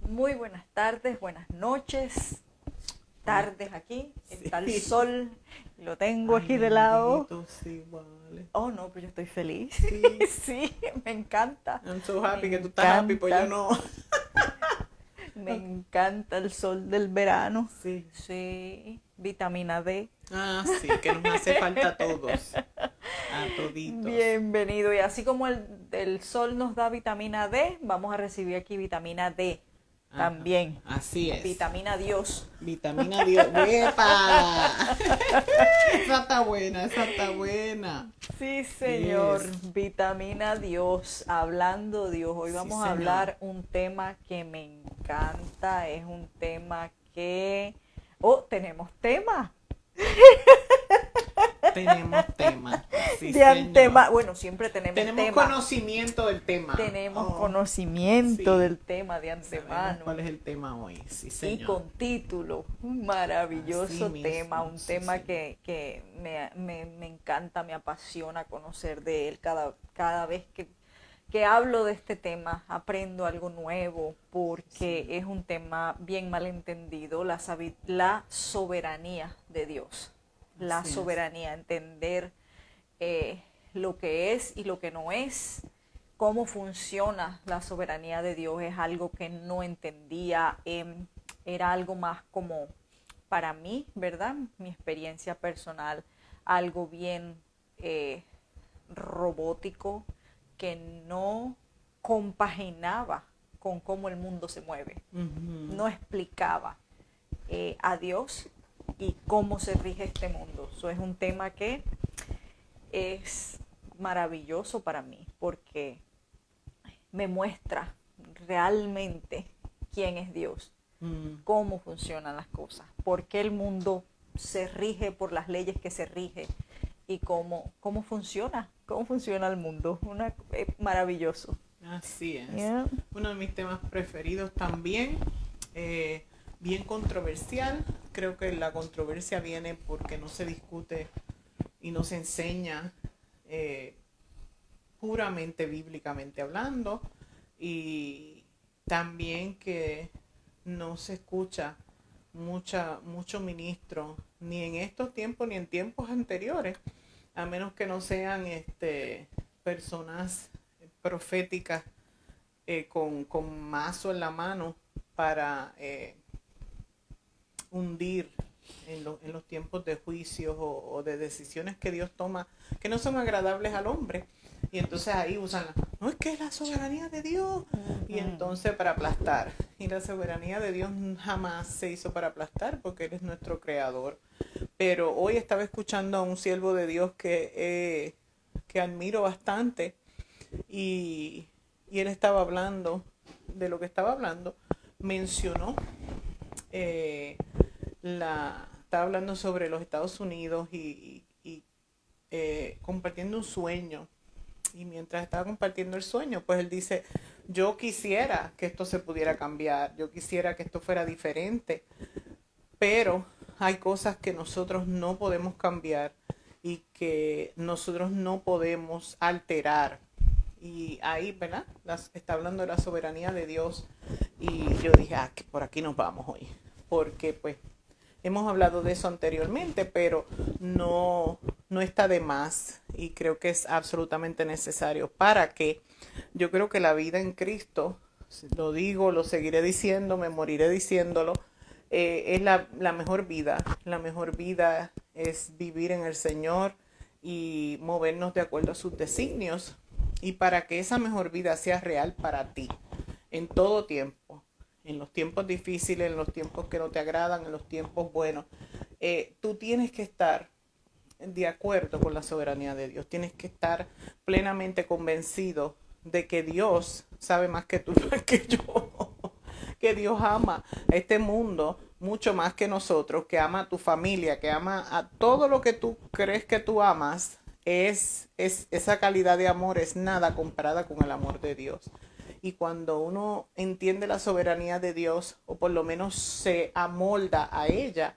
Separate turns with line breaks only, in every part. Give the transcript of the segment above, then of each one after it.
Muy buenas tardes, buenas noches, tardes aquí. Está el sol, lo tengo
Ay,
aquí de lado.
bendito, sí, vale.
Oh, no, pues yo estoy feliz.
Sí,
Sí, me encanta.
I'm so
Me
happy que tú estás happy, pues yo
encanta.
no.
Me encanta el sol del verano.
Sí.
Sí, vitamina D.
Ah, sí, que nos hace falta a todos, a toditos.
Bienvenido. Y así como el sol nos da vitamina D, vamos a recibir aquí vitamina D
Ajá,
también.
así es.
Vitamina Dios.
Vitamina Dios. ¡Huepa! Esa está buena, esa está buena.
Sí, señor.
Yes.
Vitamina Dios. Hablando Dios. Hoy
Sí,
vamos a
señor.
hablar un tema que me encanta. Es un tema que... Oh, tenemos tema.
Tenemos tema. Sí,
De
señor.
antemano. Bueno, siempre tenemos
Tenemos
tema.
conocimiento del tema.
Tenemos
Oh,
conocimiento
sí.
del tema de
Sabemos
antemano.
cuál es el tema hoy. Sí,
Y
señor.
con título, un
Así
maravilloso tema,
mismo.
un
Sí,
tema
señor.
que me encanta, me apasiona conocer de él cada vez que hablo de este tema, aprendo algo nuevo, porque
Sí.
es un tema bien malentendido, la soberanía de Dios, la
Así es.
soberanía, entender eh, lo que es y lo que no es, cómo funciona la soberanía de Dios, es algo que no entendía, era algo más como para mí, ¿verdad? Mi experiencia personal, algo bien eh, robótico que no compaginaba con cómo el mundo se mueve,
Ujú.
no explicaba a Dios y cómo se rige este mundo. Eso es un tema que es maravilloso para mí porque me muestra realmente quién es Dios,
Mm.
cómo funcionan las cosas, por qué el mundo se rige por las leyes que se rige y cómo funciona el mundo. Maravilloso.
Así es.
Yeah.
Uno de mis temas preferidos también, eh, bien controversial. Creo que la controversia viene porque no se discute y no se enseña eh, puramente bíblicamente hablando, y también que no se escucha mucho ministro ni en estos tiempos ni en tiempos anteriores, a menos que no sean personas proféticas con mazo en la mano para hundir en los tiempos de juicios o de decisiones que Dios toma que no son agradables al hombre. Y entonces ahí usan, no es que es la soberanía de Dios. Y entonces para aplastar. Y la soberanía de Dios jamás se hizo para aplastar porque Él es nuestro creador. Pero hoy estaba escuchando a un siervo de Dios que admiro bastante, y, y él estaba hablando de lo que estaba hablando. Mencionó eh, estaba hablando sobre los Estados Unidos y compartiendo un sueño. Y mientras estaba compartiendo el sueño, pues él dice, yo quisiera que esto se pudiera cambiar, yo quisiera que esto fuera diferente, pero hay cosas que nosotros no podemos cambiar y que nosotros no podemos alterar. Y ahí, ¿verdad? Está hablando de la soberanía de Dios. Y yo dije, que por aquí nos vamos hoy. Porque pues hemos hablado de eso anteriormente, pero no está de más. Y creo que es absolutamente necesario para que yo creo que la vida en Cristo, lo digo, lo seguiré diciendo, me moriré diciéndolo, es la mejor vida. La mejor vida es vivir en el Señor y movernos de acuerdo a sus designios. Y para que esa mejor vida sea real para ti, en todo tiempo, en los tiempos difíciles, en los tiempos que no te agradan, en los tiempos buenos, tú tienes que estar de acuerdo con la soberanía de Dios. Tienes que estar plenamente convencido de que Dios sabe más que tú, más que yo, que Dios ama a este mundo mucho más que nosotros, que ama a tu familia, que ama a todo lo que tú crees que tú amas. Esa calidad de amor es nada comparada con el amor de Dios. Y cuando uno entiende la soberanía de Dios, o por lo menos se amolda a ella,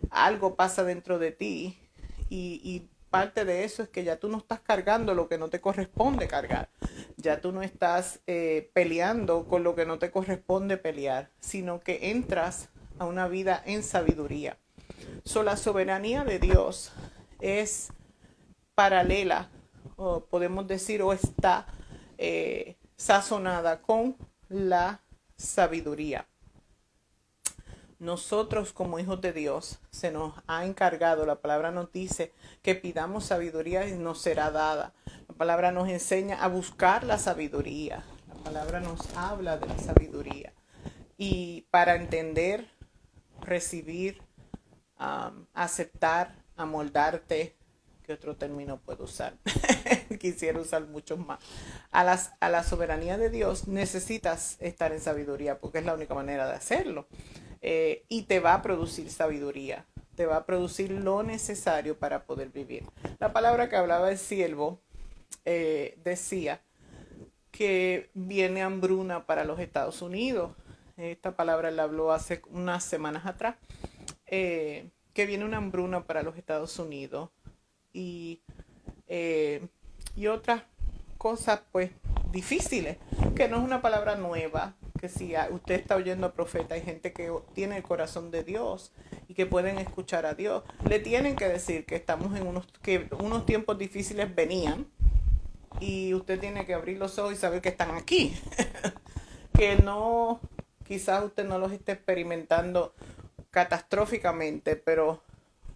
algo pasa dentro de ti, y parte de eso es que ya tú no estás cargando lo que no te corresponde cargar. Ya tú no estás peleando con lo que no te corresponde pelear, sino que entras a una vida en sabiduría. La soberanía de Dios es paralela, o podemos decir, o está sazonada con la sabiduría. Nosotros como hijos de Dios se nos ha encargado, la palabra nos dice que pidamos sabiduría y nos será dada. La palabra nos enseña a buscar la sabiduría. La palabra nos habla de la sabiduría. Y para entender, recibir, aceptar, amoldarte, ¿qué otro término puedo usar? Quisiera usar muchos más. A la soberanía de Dios necesitas estar en sabiduría porque es la única manera de hacerlo. Y te va a producir sabiduría, te va a producir lo necesario para poder vivir. La palabra que hablaba el siervo decía que viene hambruna para los Estados Unidos. Esta palabra la habló hace unas semanas atrás, que viene una hambruna para los Estados Unidos y otras cosas pues difíciles, que no es una palabra nueva, que si usted está oyendo a profeta, hay gente que tiene el corazón de Dios y que pueden escuchar a Dios, le tienen que decir que estamos en unos tiempos difíciles venían y usted tiene que abrir los ojos y saber que están aquí. Que no, quizás usted no los esté experimentando catastróficamente, pero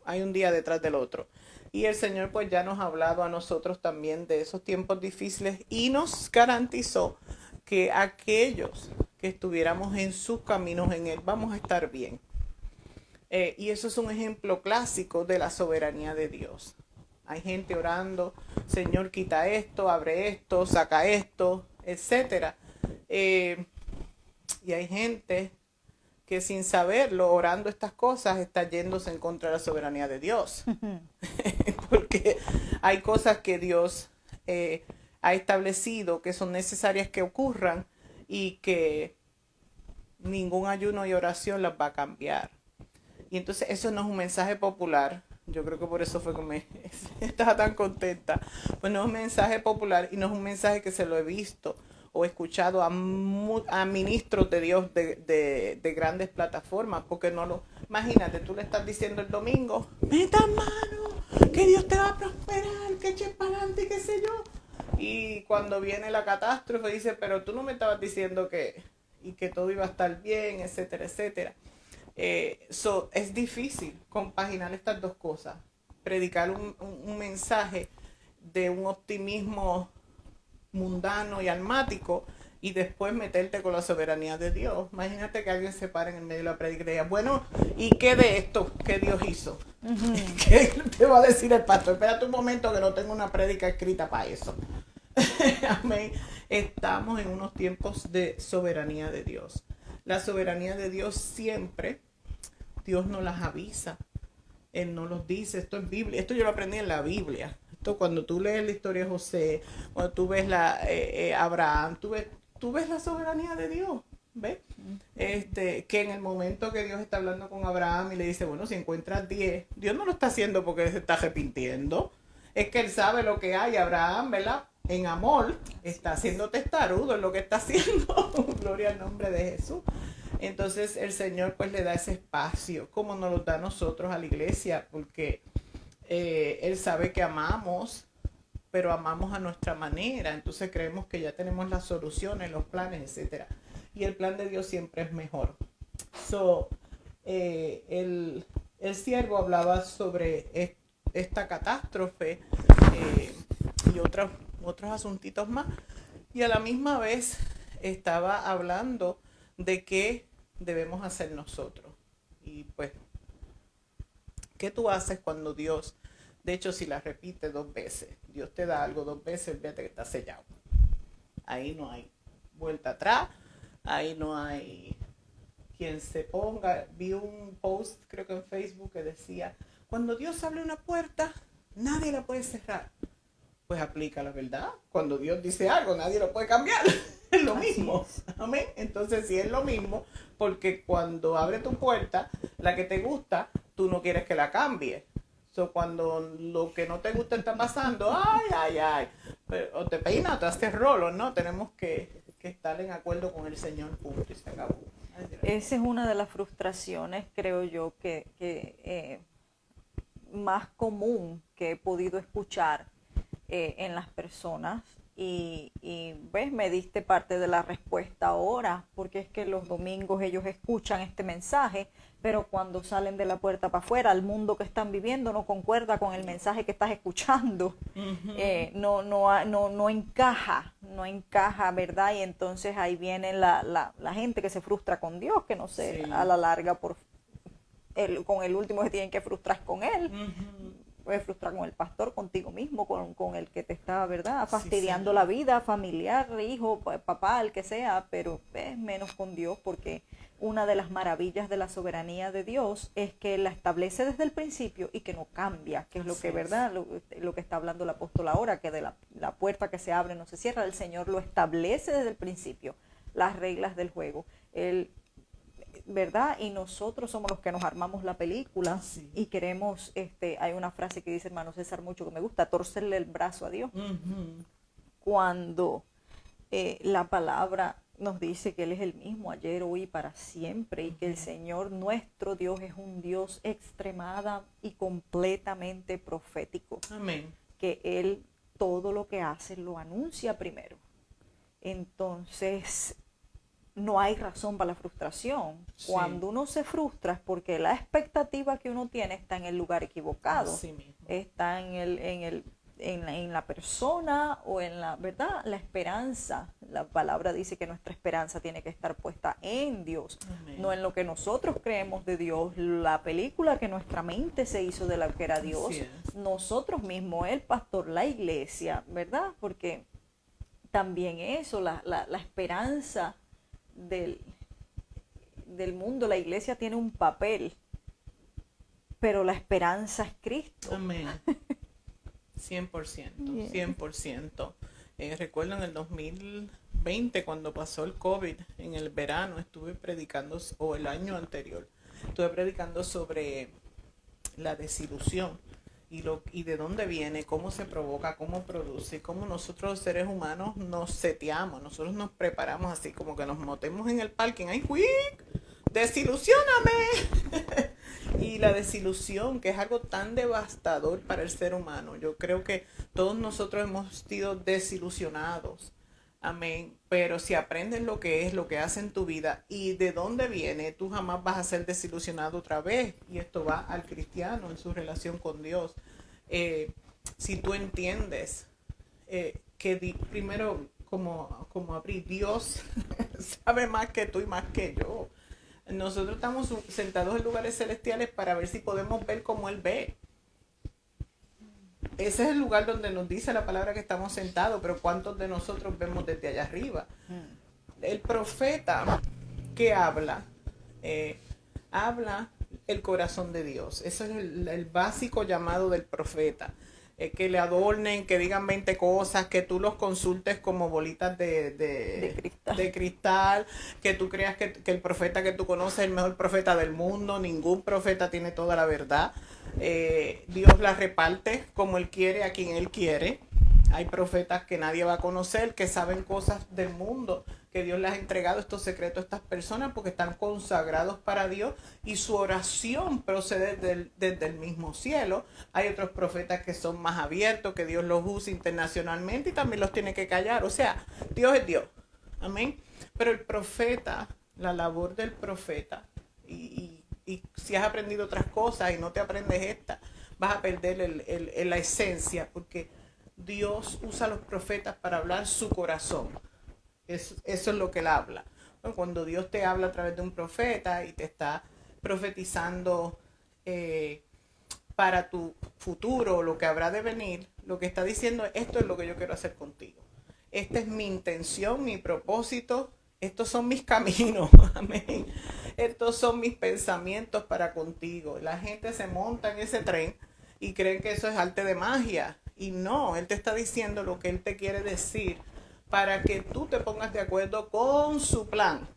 hay un día detrás del otro. Y el Señor pues ya nos ha hablado a nosotros también de esos tiempos difíciles y nos garantizó que aquellos que estuviéramos en sus caminos en Él vamos a estar bien. Y eso es un ejemplo clásico de la soberanía de Dios. Hay gente orando, Señor, quita esto, abre esto, saca esto, etcétera. Y hay gente que sin saberlo, orando estas cosas, está yéndose en contra de la soberanía de Dios. Porque hay cosas que Dios ha establecido que son necesarias que ocurran y que ningún ayuno y oración las va a cambiar. Y entonces eso no es un mensaje popular. Yo creo que por eso fue que me estaba tan contenta. Pues no es un mensaje popular y no es un mensaje que se lo he visto o he escuchado a ministros de Dios de grandes plataformas, porque no lo... Imagínate, tú le estás diciendo el domingo, meta mano, que Dios te va a prosperar, que eches para adelante, qué sé yo. Y cuando viene la catástrofe dice, pero tú no me estabas diciendo que todo iba a estar bien, etcétera, etcétera. Es difícil compaginar estas dos cosas. Predicar un mensaje de un optimismo mundano y almático y después meterte con la soberanía de Dios. Imagínate que alguien se para en el medio de la predica y diga, bueno, ¿y qué de esto que Dios hizo? Uh-huh. ¿Qué te va a decir el pastor? Espérate un momento que no tengo una prédica escrita para eso. Amén. Estamos en unos tiempos de soberanía de Dios. La soberanía de Dios siempre, Dios nos las avisa. Él nos los dice, esto es Biblia. Esto yo lo aprendí en la Biblia. Esto cuando tú lees la historia de José, cuando tú ves Abraham, tú ves la soberanía de Dios. ¿Ves? Que en el momento que Dios está hablando con Abraham y le dice, bueno, si encuentras 10, Dios no lo está haciendo porque se está arrepintiendo. Es que Él sabe lo que hay. Abraham, ¿verdad? En amor, está haciendo testarudo en lo que está haciendo. Gloria al nombre de Jesús. Entonces el Señor pues le da ese espacio, como nos lo da a nosotros a la iglesia, porque Él sabe que amamos, pero amamos a nuestra manera. Entonces creemos que ya tenemos las soluciones, los planes, etcétera. Y el plan de Dios siempre es mejor. El siervo hablaba sobre esta catástrofe y otros asuntitos más. Y a la misma vez estaba hablando de qué debemos hacer nosotros. Y pues, ¿qué tú haces cuando Dios, de hecho si la repite 2 veces, Dios te da algo 2 veces, fíjate que está sellado? Ahí no hay vuelta atrás, ahí no hay quien se ponga. Vi un post, creo que en Facebook, que decía, cuando Dios abre una puerta, nadie la puede cerrar. Pues aplica la verdad. Cuando Dios dice algo, nadie lo puede cambiar. Es lo mismo. Amén. Entonces, sí es lo mismo, porque cuando abre tu puerta, la que te gusta, tú no quieres que la cambie. Cuando lo que no te gusta está pasando, ay, o te peinas o te haces rolo, ¿no? Tenemos que estar en acuerdo con el Señor, punto, y se acabó.
Esa es una de las frustraciones, creo yo, que más común que he podido escuchar en las personas. Y ves, me diste parte de la respuesta ahora, porque es que los domingos ellos escuchan este mensaje, pero cuando salen de la puerta para afuera, el mundo que están viviendo no concuerda con el mensaje que estás escuchando. No encaja, ¿verdad? Y entonces ahí viene la gente que se frustra con Dios, que no sé,
Sí.
a la larga con el último que tienen que frustrar con él. Puedes frustrar con el pastor, contigo mismo, con el que te está, ¿verdad? Fastidiando
Sí,
la vida, familiar, hijo, papá, el que sea, pero menos con Dios, porque una de las maravillas de la soberanía de Dios es que la establece desde el principio y que no cambia, que es lo que, ¿verdad? Lo que está hablando el apóstol ahora, que de la puerta que se abre no se cierra, el Señor lo establece desde el principio, las reglas del juego. Él, ¿verdad? Y nosotros somos los que nos armamos la película y queremos, hay una frase que dice hermano César mucho que me gusta, torcerle el brazo a Dios. Cuando la palabra nos dice que Él es el mismo ayer, hoy y para siempre, y que el Señor nuestro Dios es un Dios extremada y completamente profético.
Amén.
Que Él todo lo que hace lo anuncia primero. Entonces no hay razón para la frustración.
Sí.
Cuando uno se frustra es porque la expectativa que uno tiene está en el lugar equivocado. Está en la persona o en la, ¿verdad? La esperanza. La palabra dice que nuestra esperanza tiene que estar puesta en Dios.
Amén.
No en lo que nosotros creemos de Dios, la película que nuestra mente se hizo de lo que era Dios, nosotros mismos, el pastor, la iglesia, ¿verdad? Porque también eso, la esperanza del mundo, la iglesia tiene un papel, pero la esperanza es Cristo.
Amén. 100%, 100%. Recuerdo en el 2020 cuando pasó el COVID, en el verano estuve predicando, o el año anterior, estuve predicando sobre la desilusión y de dónde viene, cómo se provoca, cómo produce, cómo nosotros los seres humanos nos seteamos, nosotros nos preparamos así como que nos metemos en el parking, ¡ay, quick! ¡Desilusióname! Y la desilusión, que es algo tan devastador para el ser humano, yo creo que todos nosotros hemos sido desilusionados. Amén. Pero si aprendes lo que es, lo que hace en tu vida y de dónde viene, tú jamás vas a ser desilusionado otra vez. Y esto va al cristiano en su relación con Dios. Si tú entiendes que primero, como abrí, Dios sabe más que tú y más que yo. Nosotros estamos sentados en lugares celestiales para ver si podemos ver como Él ve. Ese es el lugar donde nos dice la palabra que estamos sentados, pero ¿cuántos de nosotros vemos desde allá arriba? El profeta que habla el corazón de Dios. Eso es el básico llamado del profeta. Que le adornen, que digan 20 cosas, que tú los consultes como bolitas de cristal, que tú creas que el profeta que tú conoces es el mejor profeta del mundo. Ningún profeta tiene toda la verdad. Dios la reparte como Él quiere, a quien Él quiere. Hay profetas que nadie va a conocer, que saben cosas del mundo, que Dios les ha entregado estos secretos a estas personas porque están consagrados para Dios y su oración procede desde el mismo cielo. Hay otros profetas que son más abiertos, que Dios los usa internacionalmente y también los tiene que callar. O sea, Dios es Dios. Amén. Pero el profeta, la labor del profeta, y si has aprendido otras cosas y no te aprendes esta, vas a perder la esencia, porque Dios usa a los profetas para hablar su corazón. Eso es lo que Él habla. Bueno, cuando Dios te habla a través de un profeta y te está profetizando para tu futuro, lo que habrá de venir, lo que está diciendo es: esto es lo que yo quiero hacer contigo. Esta es mi intención, mi propósito. Estos son mis caminos. Amén. Estos son mis pensamientos para contigo. La gente se monta en ese tren y creen que eso es arte de magia. Y no, Él te está diciendo lo que Él te quiere decir para que tú te pongas de acuerdo con su plan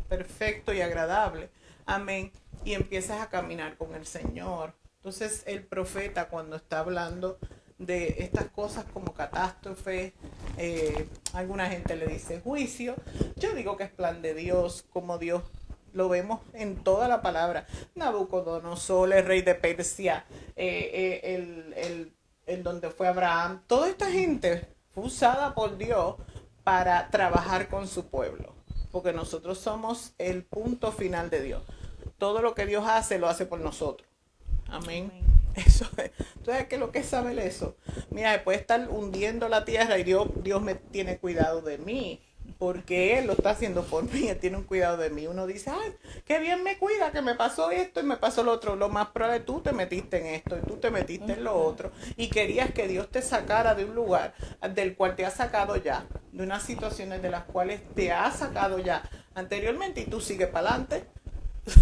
perfecto y agradable. Amén. Y empieces a caminar con el Señor. Entonces el profeta, cuando está hablando, de estas cosas como catástrofe, alguna gente le dice juicio. Yo digo que es plan de Dios, como Dios lo vemos en toda la palabra. Nabucodonosor, el rey de Persia, el donde fue Abraham, toda esta gente fue usada por Dios para trabajar con su pueblo, porque nosotros somos el punto final de Dios. Todo lo que Dios hace, lo hace por nosotros. Amén.
Amén.
Eso es. Entonces, ¿qué es lo que es saber eso? Mira, puede estar hundiendo la tierra y Dios me tiene cuidado de mí, porque Él lo está haciendo por mí, Él tiene un cuidado de mí. Uno dice, ay, qué bien me cuida, que me pasó esto y me pasó lo otro. Lo más probable, tú te metiste en esto y tú te metiste en lo otro y querías que Dios te sacara de un lugar del cual te ha sacado ya, de unas situaciones de las cuales te ha sacado ya anteriormente, y tú sigues para adelante.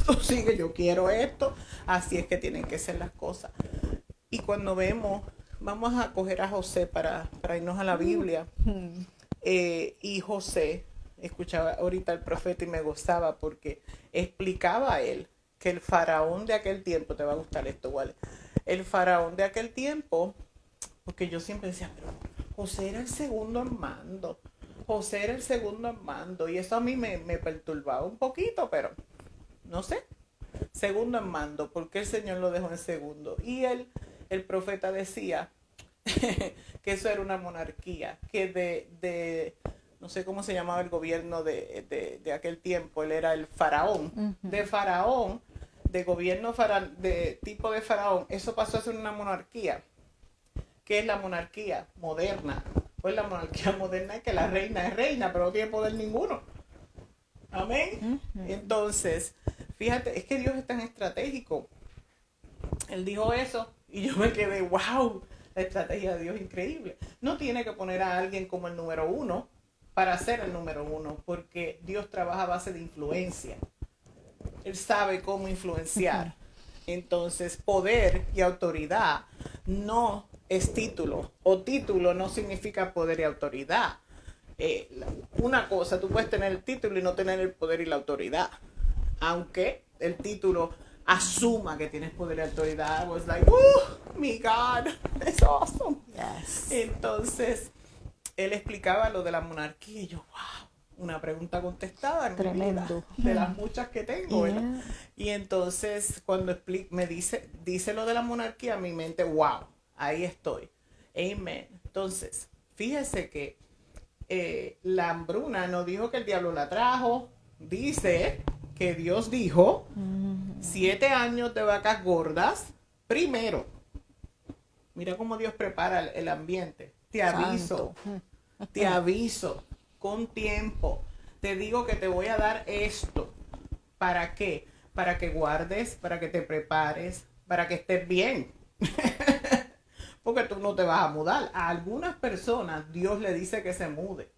Tú sigues, yo quiero esto. Así es que tienen que ser las cosas. Y cuando vamos a coger a José para irnos a la Biblia. Y José, escuchaba ahorita al profeta y me gozaba porque explicaba a él que el faraón de aquel tiempo, te va a gustar esto, ¿vale? El faraón de aquel tiempo, porque yo siempre decía, pero José era el segundo en mando. José era el segundo en mando. Y eso a mí me perturbaba un poquito, pero no sé. Segundo en mando, porque el Señor lo dejó en segundo. Y el profeta decía que eso era una monarquía, que no sé cómo se llamaba el gobierno de aquel tiempo, él era el faraón. De faraón, de gobierno de tipo de faraón, eso pasó a ser una monarquía. ¿Qué es la monarquía moderna? Pues la monarquía moderna es que la reina es reina, pero no tiene poder ninguno. Amén. Entonces, fíjate, es que Dios es tan estratégico. Él dijo eso y yo me quedé, wow, la estrategia de Dios es increíble. No tiene que poner a alguien como el número uno para ser el número uno, porque Dios trabaja a base de influencia. Él sabe cómo influenciar. Entonces, poder y autoridad no es título, o título no significa poder y autoridad. Una cosa, tú puedes tener el título y no tener el poder y la autoridad, aunque el título asuma que tienes poder y autoridad. I was like, my God, it's awesome.
Yes.
Entonces, él explicaba lo de la monarquía y yo, wow, una pregunta contestada en
Tremendo.
mi vida, de las muchas que tengo, ¿verdad? Y entonces, cuando me dice lo de la monarquía, mi mente, wow, ahí estoy. Amen. Entonces, fíjese que la hambruna no dijo que el diablo la trajo, dice que Dios dijo 7 años de vacas gordas primero. Mira cómo Dios prepara el ambiente. Te aviso con tiempo. Te digo que te voy a dar esto. ¿Para qué? Para que guardes, para que te prepares, para que estés bien. Porque tú no te vas a mudar. A algunas personas Dios le dice que se mude,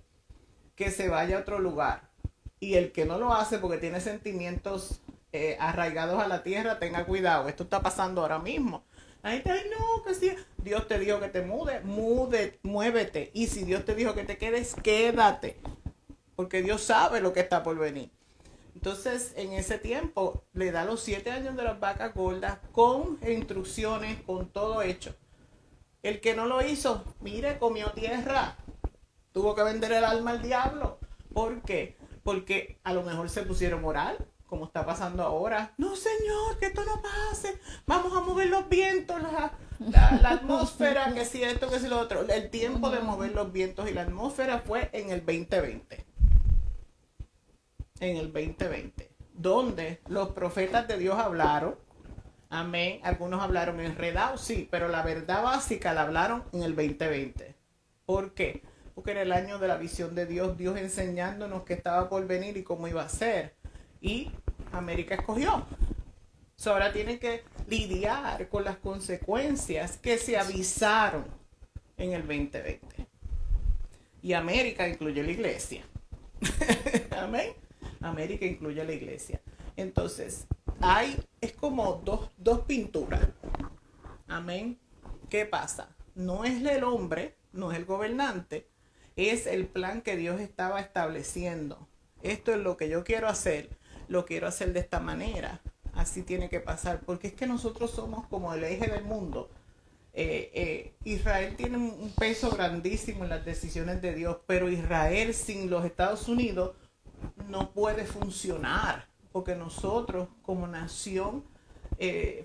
que se vaya a otro lugar. Y el que no lo hace porque tiene sentimientos arraigados a la tierra, tenga cuidado. Esto está pasando ahora mismo. La gente, ay no, que si Dios te dijo que te muévete. Y si Dios te dijo que te quedes, quédate. Porque Dios sabe lo que está por venir. Entonces, en ese tiempo, le da los 7 años de las vacas gordas con instrucciones, con todo hecho. El que no lo hizo, mire, comió tierra. Tuvo que vender el alma al diablo. ¿Por qué? Porque a lo mejor se pusieron a orar, como está pasando ahora. No, Señor, que esto no pase. Vamos a mover los vientos, la atmósfera, que si esto, que si lo otro. El tiempo de mover los vientos y la atmósfera fue en el 2020. En el 2020. Donde los profetas de Dios hablaron. Amén. Algunos hablaron enredados, sí, pero la verdad básica la hablaron en el 2020. ¿Por qué? Porque era el año de la visión de Dios, Dios enseñándonos qué estaba por venir y cómo iba a ser. Y América escogió. Ahora tienen que lidiar con las consecuencias que se avisaron en el 2020. Y América incluye la iglesia. Amén. América incluye la iglesia. Entonces, es como dos pinturas. Amén. ¿Qué pasa? No es el hombre, no es el gobernante, es el plan que Dios estaba estableciendo. Esto es lo que yo quiero hacer, lo quiero hacer de esta manera. Así tiene que pasar, porque es que nosotros somos como el eje del mundo. Israel tiene un peso grandísimo en las decisiones de Dios, pero Israel sin los Estados Unidos no puede funcionar, porque nosotros como nación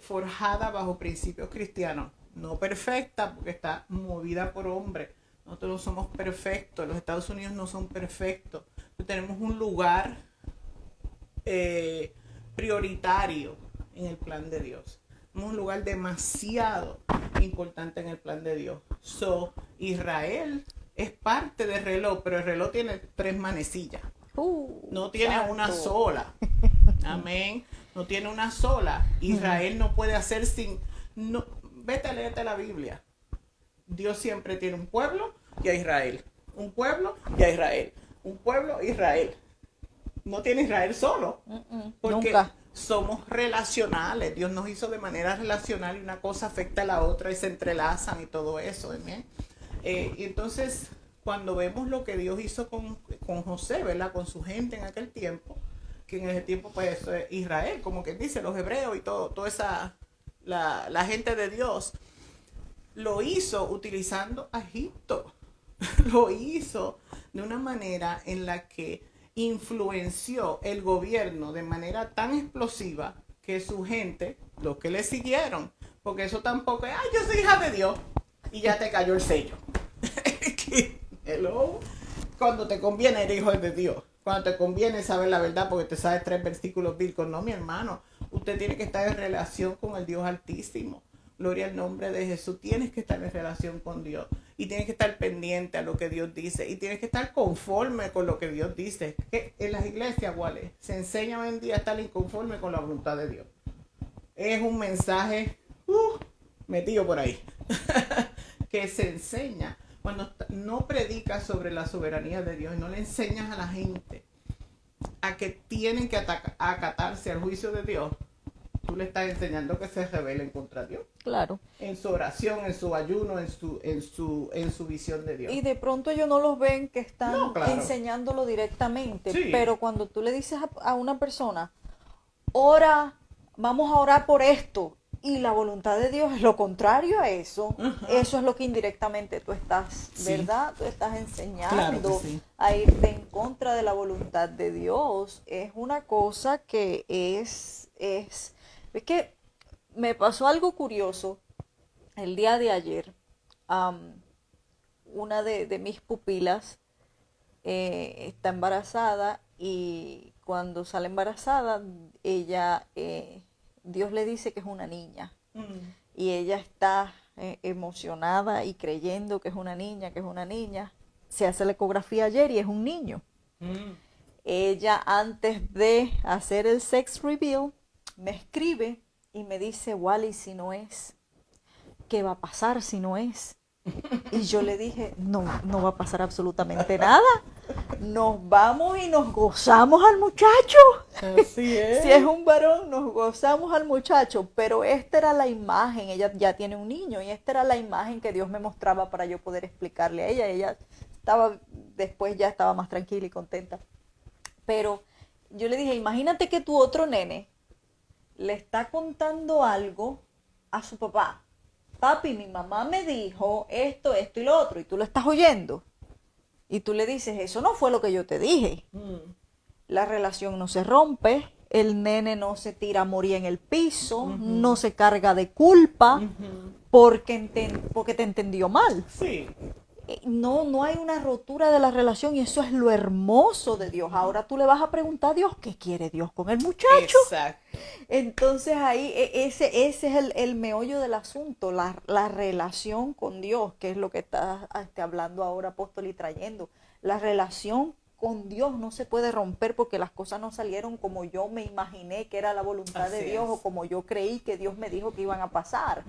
forjada bajo principios cristianos, no perfecta porque está movida por hombres, nosotros no somos perfectos, los Estados Unidos no son perfectos, tenemos un lugar prioritario en el plan de Dios. Es un lugar demasiado importante en el plan de Dios. Israel es parte del reloj, pero el reloj tiene 3 manecillas. No tiene
santo.
una sola. Amén. No tiene una sola. Israel no puede hacer sin... No, vete a leerte la Biblia. Dios siempre tiene un pueblo y a Israel. Un pueblo y a Israel. Un pueblo, Israel. No tiene Israel solo. Porque
Nunca.
somos relacionales. Dios nos hizo de manera relacional y una cosa afecta a la otra y se entrelazan y todo eso. ¿Amén? Y entonces, cuando vemos lo que Dios hizo con José, ¿verdad? Con su gente en aquel tiempo, que en ese tiempo, pues, Israel, como que dice, los hebreos y toda esa, la gente de Dios, lo hizo utilizando a Egipto. Lo hizo de una manera en la que influenció el gobierno de manera tan explosiva que su gente, los que le siguieron, porque eso tampoco es, yo soy hija de Dios y ya te cayó el sello. Hello. Cuando te conviene eres hijo de Dios, cuando te conviene saber la verdad porque te sabes 3 versículos bíblicos. No, mi hermano, usted tiene que estar en relación con el Dios Altísimo. Gloria al nombre de Jesús. Tienes que estar en relación con Dios y tienes que estar pendiente a lo que Dios dice y tienes que estar conforme con lo que Dios dice. Que en las iglesias, ¿cuál se enseña hoy en día a estar inconforme con la voluntad de Dios? Es un mensaje metido por ahí que se enseña cuando no predicas sobre la soberanía de Dios y no le enseñas a la gente a que tienen que acatarse al juicio de Dios. Tú le estás enseñando que se rebelen contra Dios.
Claro.
En su oración, en su ayuno, en su visión de Dios.
Y de pronto ellos no los ven que están
claro.
enseñándolo directamente.
Sí.
Pero cuando tú le dices a una persona, ora, vamos a orar por esto, y la voluntad de Dios es lo contrario a eso, eso es lo que indirectamente tú estás, ¿verdad? Tú estás enseñando
Claro que sí.
a irte en contra de la voluntad de Dios. Es una cosa que es que me pasó algo curioso el día de ayer. Una de mis pupilas está embarazada y cuando sale embarazada, ella, Dios le dice que es una niña. Y ella está emocionada y creyendo que es una niña, Se hace la ecografía ayer y es un niño. Ella, antes de hacer el sex reveal, me escribe y me dice, Wally, si no es, ¿qué va a pasar si no es? Y yo le dije, no va a pasar absolutamente nada. Nos vamos y nos gozamos al muchacho.
Así es.
Si es un varón, nos gozamos al muchacho. Pero esta era la imagen, ella ya tiene un niño, y esta era la imagen que Dios me mostraba para yo poder explicarle a ella. Ella después ya estaba más tranquila y contenta. Pero yo le dije, imagínate que tu otro nene le está contando algo a su papá. Papi, mi mamá me dijo esto y lo otro, y tú lo estás oyendo. Y tú le dices, eso no fue lo que yo te dije. La relación no se rompe, el nene no se tira a morir en el piso, no se carga de culpa porque te entendió mal.
Sí.
No hay una rotura de la relación, y eso es lo hermoso de Dios. Ahora tú le vas a preguntar a Dios qué quiere Dios con el muchacho.
Exacto.
Entonces ahí ese es el meollo del asunto, la relación con Dios, que es lo que está hablando ahora, apóstol, y trayendo. La relación con Dios no se puede romper porque las cosas no salieron como yo me imaginé que era la voluntad de Dios, o como yo creí que Dios me dijo que iban a pasar.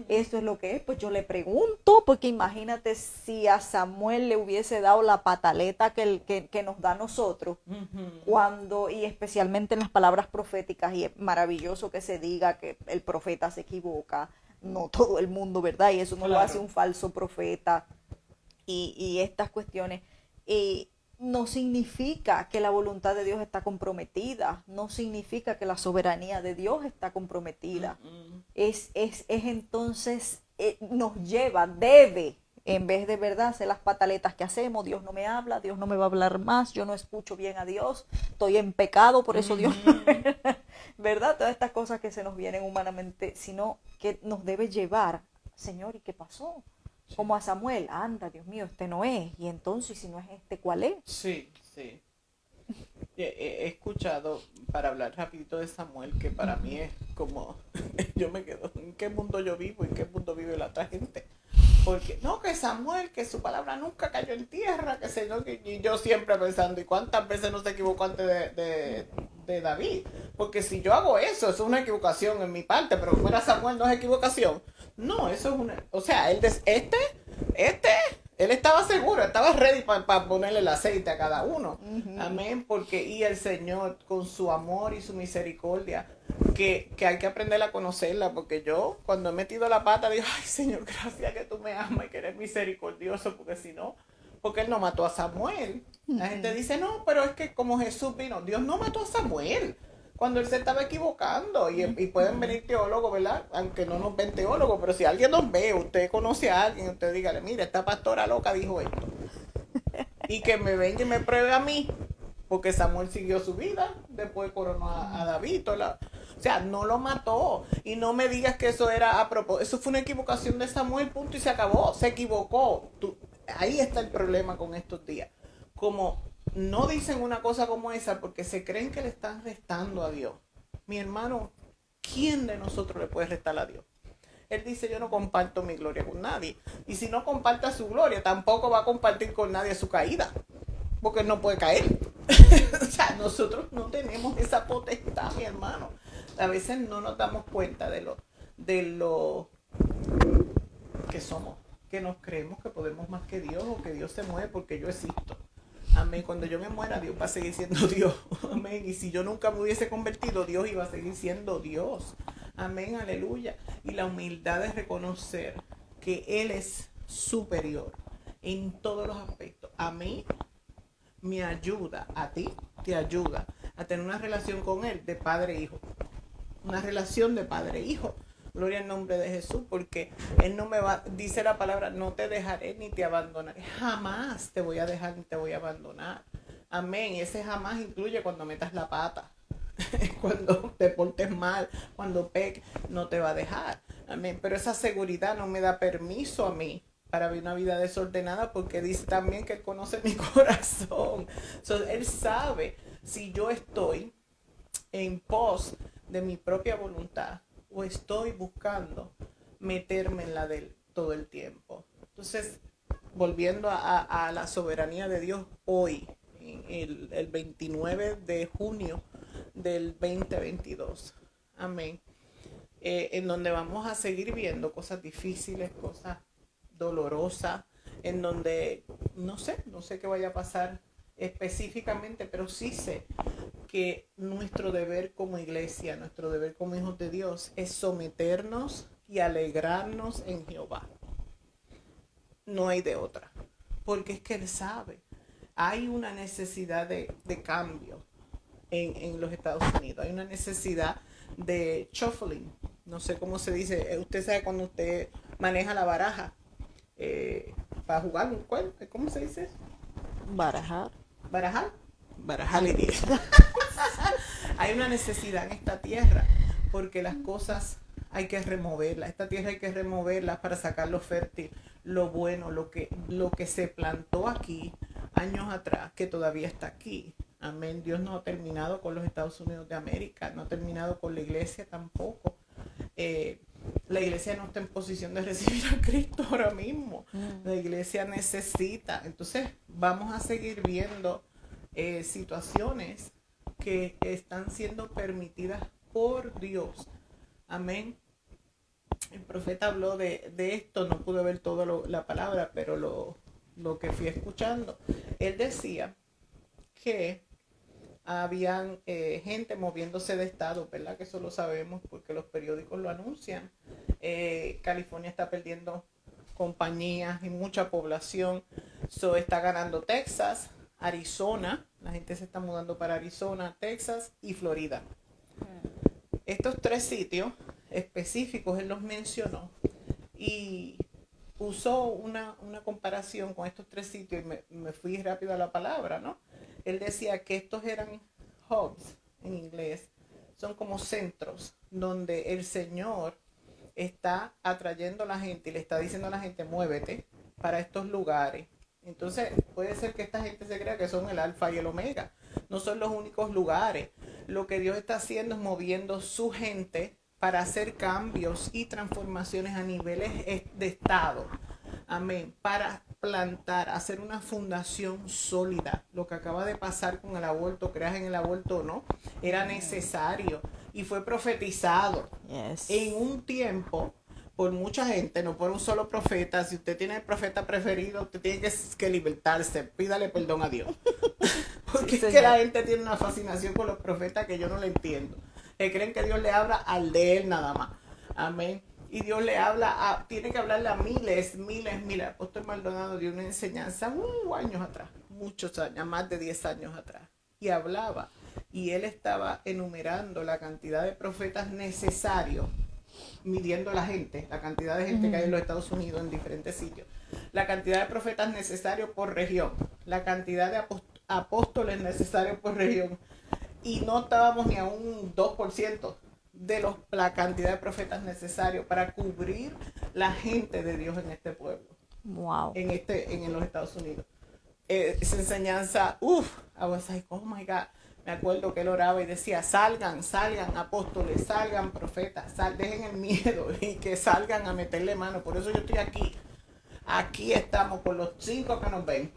Eso es lo que es. Pues yo le pregunto, porque imagínate si a Samuel le hubiese dado la pataleta que nos da a nosotros, y especialmente en las palabras proféticas, y es maravilloso que se diga que el profeta se equivoca, no todo el mundo, ¿verdad? Y eso no lo hace un falso profeta, y estas cuestiones. No significa que la voluntad de Dios está comprometida, no significa que la soberanía de Dios está comprometida. Es entonces nos lleva, debe, en vez de verdad hacer las pataletas que hacemos, Dios no me habla, Dios no me va a hablar más, yo no escucho bien a Dios, estoy en pecado, por eso Dios no me... ¿Verdad? Todas estas cosas que se nos vienen humanamente, sino que nos debe llevar, Señor, ¿y qué pasó?
Sí.
Como a Samuel, anda, Dios mío, este no es, y entonces si no es este, ¿cuál es?
Sí, sí. He escuchado, para hablar rapidito de Samuel, que para mí es como, yo me quedo, ¿en qué mundo yo vivo? ¿En qué mundo vive la otra gente? Porque, no, que Samuel, que su palabra nunca cayó en tierra, que se no, y yo siempre pensando, ¿y cuántas veces no se equivocó antes de David? Porque si yo hago eso, es una equivocación en mi parte, pero como era Samuel, no es equivocación. No, eso es una, o sea, él estaba seguro, estaba ready para ponerle el aceite a cada uno. Amén, porque y el Señor con su amor y su misericordia, que hay que aprender a conocerla, porque yo cuando he metido la pata digo, ay Señor, gracias que tú me amas y que eres misericordioso, porque si no, porque él no mató a Samuel. La gente dice, no, pero es que como Jesús vino, Dios no mató a Samuel cuando él se estaba equivocando, y pueden venir teólogos, ¿verdad? Aunque no nos ven teólogos, pero si alguien nos ve, usted conoce a alguien, usted dígale, mira, esta pastora loca dijo esto, y que me venga y me pruebe a mí, porque Samuel siguió su vida, después coronó a David, o sea, no lo mató, y no me digas que eso era a propósito, eso fue una equivocación de Samuel, punto, y se acabó, se equivocó. Ahí está el problema con estos días, como no dicen una cosa como esa porque se creen que le están restando a Dios. Mi hermano, ¿quién de nosotros le puede restar a Dios? Él dice, yo no comparto mi gloria con nadie. Y si no comparta su gloria, tampoco va a compartir con nadie su caída, porque él no puede caer. O sea, nosotros no tenemos esa potestad, mi hermano. A veces no nos damos cuenta de lo que somos, que nos creemos que podemos más que Dios, o que Dios se mueve porque yo existo. Amén. Cuando yo me muera, Dios va a seguir siendo Dios. Amén. Y si yo nunca me hubiese convertido, Dios iba a seguir siendo Dios. Amén. Aleluya. Y la humildad es reconocer que Él es superior en todos los aspectos. A mí me ayuda, a ti te ayuda a tener una relación con Él de padre-hijo. Una relación de padre-hijo. Gloria al nombre de Jesús, porque Él no me va, dice la palabra, no te dejaré ni te abandonaré. Jamás te voy a dejar ni te voy a abandonar. Amén. Ese jamás incluye cuando metas la pata, cuando te portes mal, cuando peques, no te va a dejar. Amén. Pero esa seguridad no me da permiso a mí para vivir una vida desordenada, porque dice también que Él conoce mi corazón. Él sabe si yo estoy en pos de mi propia voluntad o estoy buscando meterme en la de Él todo el tiempo. Entonces, volviendo a la soberanía de Dios hoy, el 29 de junio del 2022. Amén. En donde vamos a seguir viendo cosas difíciles, cosas dolorosas, en donde no sé qué vaya a pasar específicamente, pero sí sé que nuestro deber como iglesia, nuestro deber como hijos de Dios es someternos y alegrarnos en Jehová. No hay de otra, porque es que Él sabe. Hay una necesidad de cambio en los Estados Unidos, hay una necesidad de shuffling, no sé cómo se dice, usted sabe cuando usted maneja la baraja para jugar un juego, ¿cómo se dice?
Barajar.
Barajar le dice. Hay una necesidad en esta tierra, porque las cosas hay que removerlas. Esta tierra hay que removerla para sacar lo fértil, lo bueno, lo que se plantó aquí años atrás, que todavía está aquí. Amén. Dios no ha terminado con los Estados Unidos de América, no ha terminado con la iglesia tampoco. La iglesia no está en posición de recibir a Cristo ahora mismo. La iglesia necesita. Entonces vamos a seguir viendo situaciones que están siendo permitidas por Dios. Amén. El profeta habló de esto, no pude ver toda la palabra, pero lo que fui escuchando, él decía que habían gente moviéndose de estado, ¿verdad? Que eso lo sabemos porque los periódicos lo anuncian. California está perdiendo compañías y mucha población. Está ganando Texas, Arizona, la gente se está mudando para Arizona, Texas y Florida. Estos tres sitios específicos él los mencionó, Y usó una comparación con estos tres sitios y me fui rápido a la palabra, ¿no? Él decía que estos eran hubs en inglés, son como centros donde el Señor está atrayendo a la gente y le está diciendo a la gente, muévete para estos lugares. Entonces puede ser que esta gente se crea que son el alfa y el omega, no son los únicos lugares. Lo que Dios está haciendo es moviendo su gente para hacer cambios y transformaciones a niveles de estado. Amén. Para plantar, hacer una fundación sólida. Lo que acaba de pasar con el aborto, creas en el aborto o no, era necesario y fue profetizado.
Yes.
En un tiempo, por mucha gente, no por un solo profeta. Si usted tiene el profeta preferido, usted tiene que libertarse. Pídale perdón a Dios. Porque
Sí,
es que la gente tiene una fascinación con los profetas que yo no le entiendo. Que creen que Dios le habla al de él nada más. Amén. Y Dios le habla, tiene que hablarle a miles. El apóstol Maldonado dio una enseñanza años atrás, muchos años, más de 10 años atrás. Y hablaba. Y él estaba enumerando la cantidad de profetas necesarios, midiendo la gente, la cantidad de gente que hay en los Estados Unidos en diferentes sitios, la cantidad de profetas necesarios por región, la cantidad de apóstoles necesarios por región, y no estábamos ni a un 2% de la cantidad de profetas necesarios para cubrir la gente de Dios en este pueblo.
Wow.
En los Estados Unidos. Esa enseñanza, I was like, oh my God. Me acuerdo que él oraba y decía, salgan apóstoles, salgan profetas, dejen el miedo y que salgan a meterle mano. Por eso yo estoy aquí. Aquí estamos con los 5 que nos ven.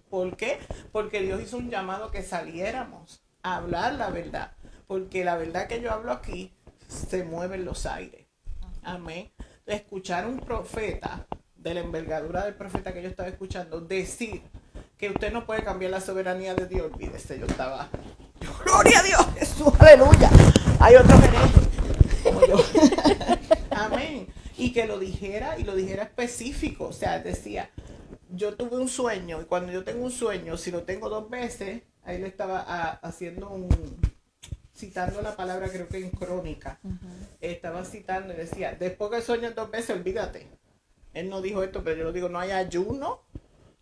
¿Por qué? Porque Dios hizo un llamado que saliéramos a hablar la verdad. Porque la verdad que yo hablo aquí se mueve en los aires. Amén. Escuchar a un profeta, de la envergadura del profeta que yo estaba escuchando, decir que usted no puede cambiar la soberanía de Dios, olvídese, yo estaba, gloria a Dios, Jesús, aleluya. Hay otros herejes como yo. Amén. Y que lo dijera específico, o sea, decía, yo tuve un sueño y cuando yo tengo un sueño, si lo tengo 2 veces, ahí le estaba citando la palabra, creo que en Crónica, estaba citando y decía, después que sueñas 2 veces, olvídate. Él no dijo esto, pero yo lo digo, no hay ayuno,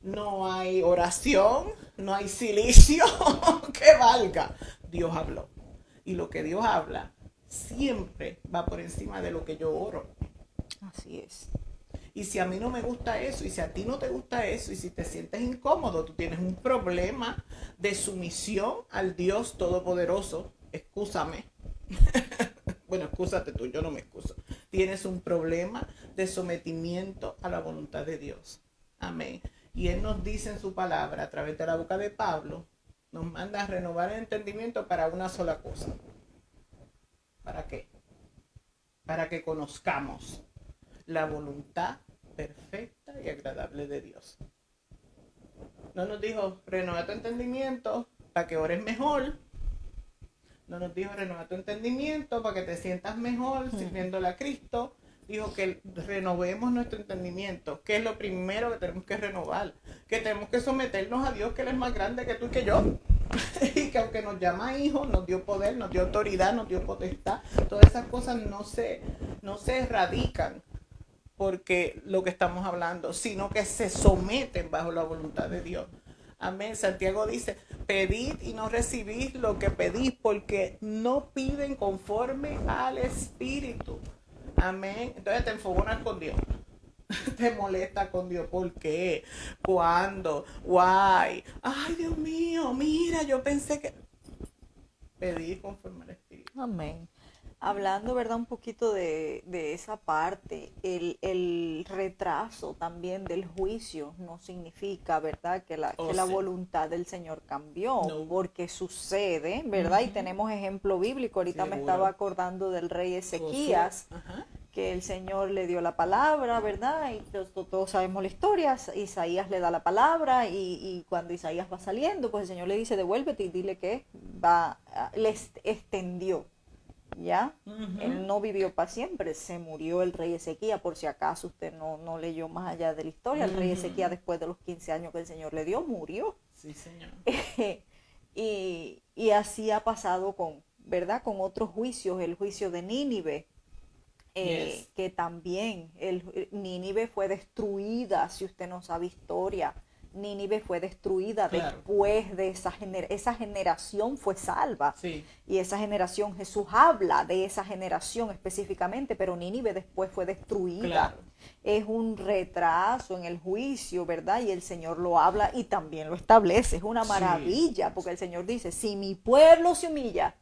no hay oración, no hay silicio que valga. Dios habló. Y lo que Dios habla siempre va por encima de lo que yo oro.
Así es.
Y si a mí no me gusta eso, y si a ti no te gusta eso, y si te sientes incómodo, tú tienes un problema de sumisión al Dios Todopoderoso, excúsame. Bueno, excúsate tú, yo no me excuso. Tienes un problema de sometimiento a la voluntad de Dios. Amén. Y Él nos dice en su palabra, a través de la boca de Pablo, nos manda a renovar el entendimiento para una sola cosa. ¿Para qué? Para que conozcamos la voluntad perfecta y agradable de Dios. No nos dijo, renueva tu entendimiento para que ores mejor. No nos dijo, renueva tu entendimiento para que te sientas mejor sirviéndole a Cristo. Dijo que renovemos nuestro entendimiento, que es lo primero que tenemos que renovar, que tenemos que someternos a Dios, que Él es más grande que tú y que yo. Y que aunque nos llama hijos, nos dio poder, nos dio autoridad, nos dio potestad, todas esas cosas no se erradican porque lo que estamos hablando, sino que se someten bajo la voluntad de Dios. Amén. Santiago dice, pedid y no recibís lo que pedís, porque no piden conforme al Espíritu. Amén. Entonces te enfogonas con Dios. Te molesta con Dios. ¿Por qué? ¿Cuándo? Why? Ay, Dios mío, mira, yo pensé que... Pedir conforme al Espíritu.
Amén. Hablando, ¿verdad? Un poquito de esa parte, el retraso también del juicio no significa, ¿verdad? Que la
Sí.
voluntad del Señor cambió,
No.
porque sucede, ¿verdad? Y tenemos ejemplo bíblico. Ahorita me
Seguro.
estaba acordando del rey Ezequías, que el Señor le dio la palabra, ¿verdad? Y todos sabemos la historia. Isaías le da la palabra y cuando Isaías va saliendo, pues el Señor le dice, devuélvete y dile que les extendió. ¿Ya? Él no vivió para siempre, se murió el rey Ezequías, por si acaso usted no leyó más allá de la historia. El rey Ezequías, después de los 15 años que el Señor le dio, murió.
Sí, Señor.
Y así ha pasado con, ¿verdad? Con otros juicios, el juicio de Nínive.
Yes.
que también Nínive fue destruida, si usted no sabe historia. Nínive fue destruida
Claro.
después de esa generación fue salva.
Sí.
Y esa generación, Jesús habla de esa generación específicamente, pero Nínive después fue destruida.
Claro.
Es un retraso en el juicio, ¿verdad? Y el Señor lo habla y también lo establece. Es una
Sí.
maravilla, porque el Señor dice, si mi pueblo se humilla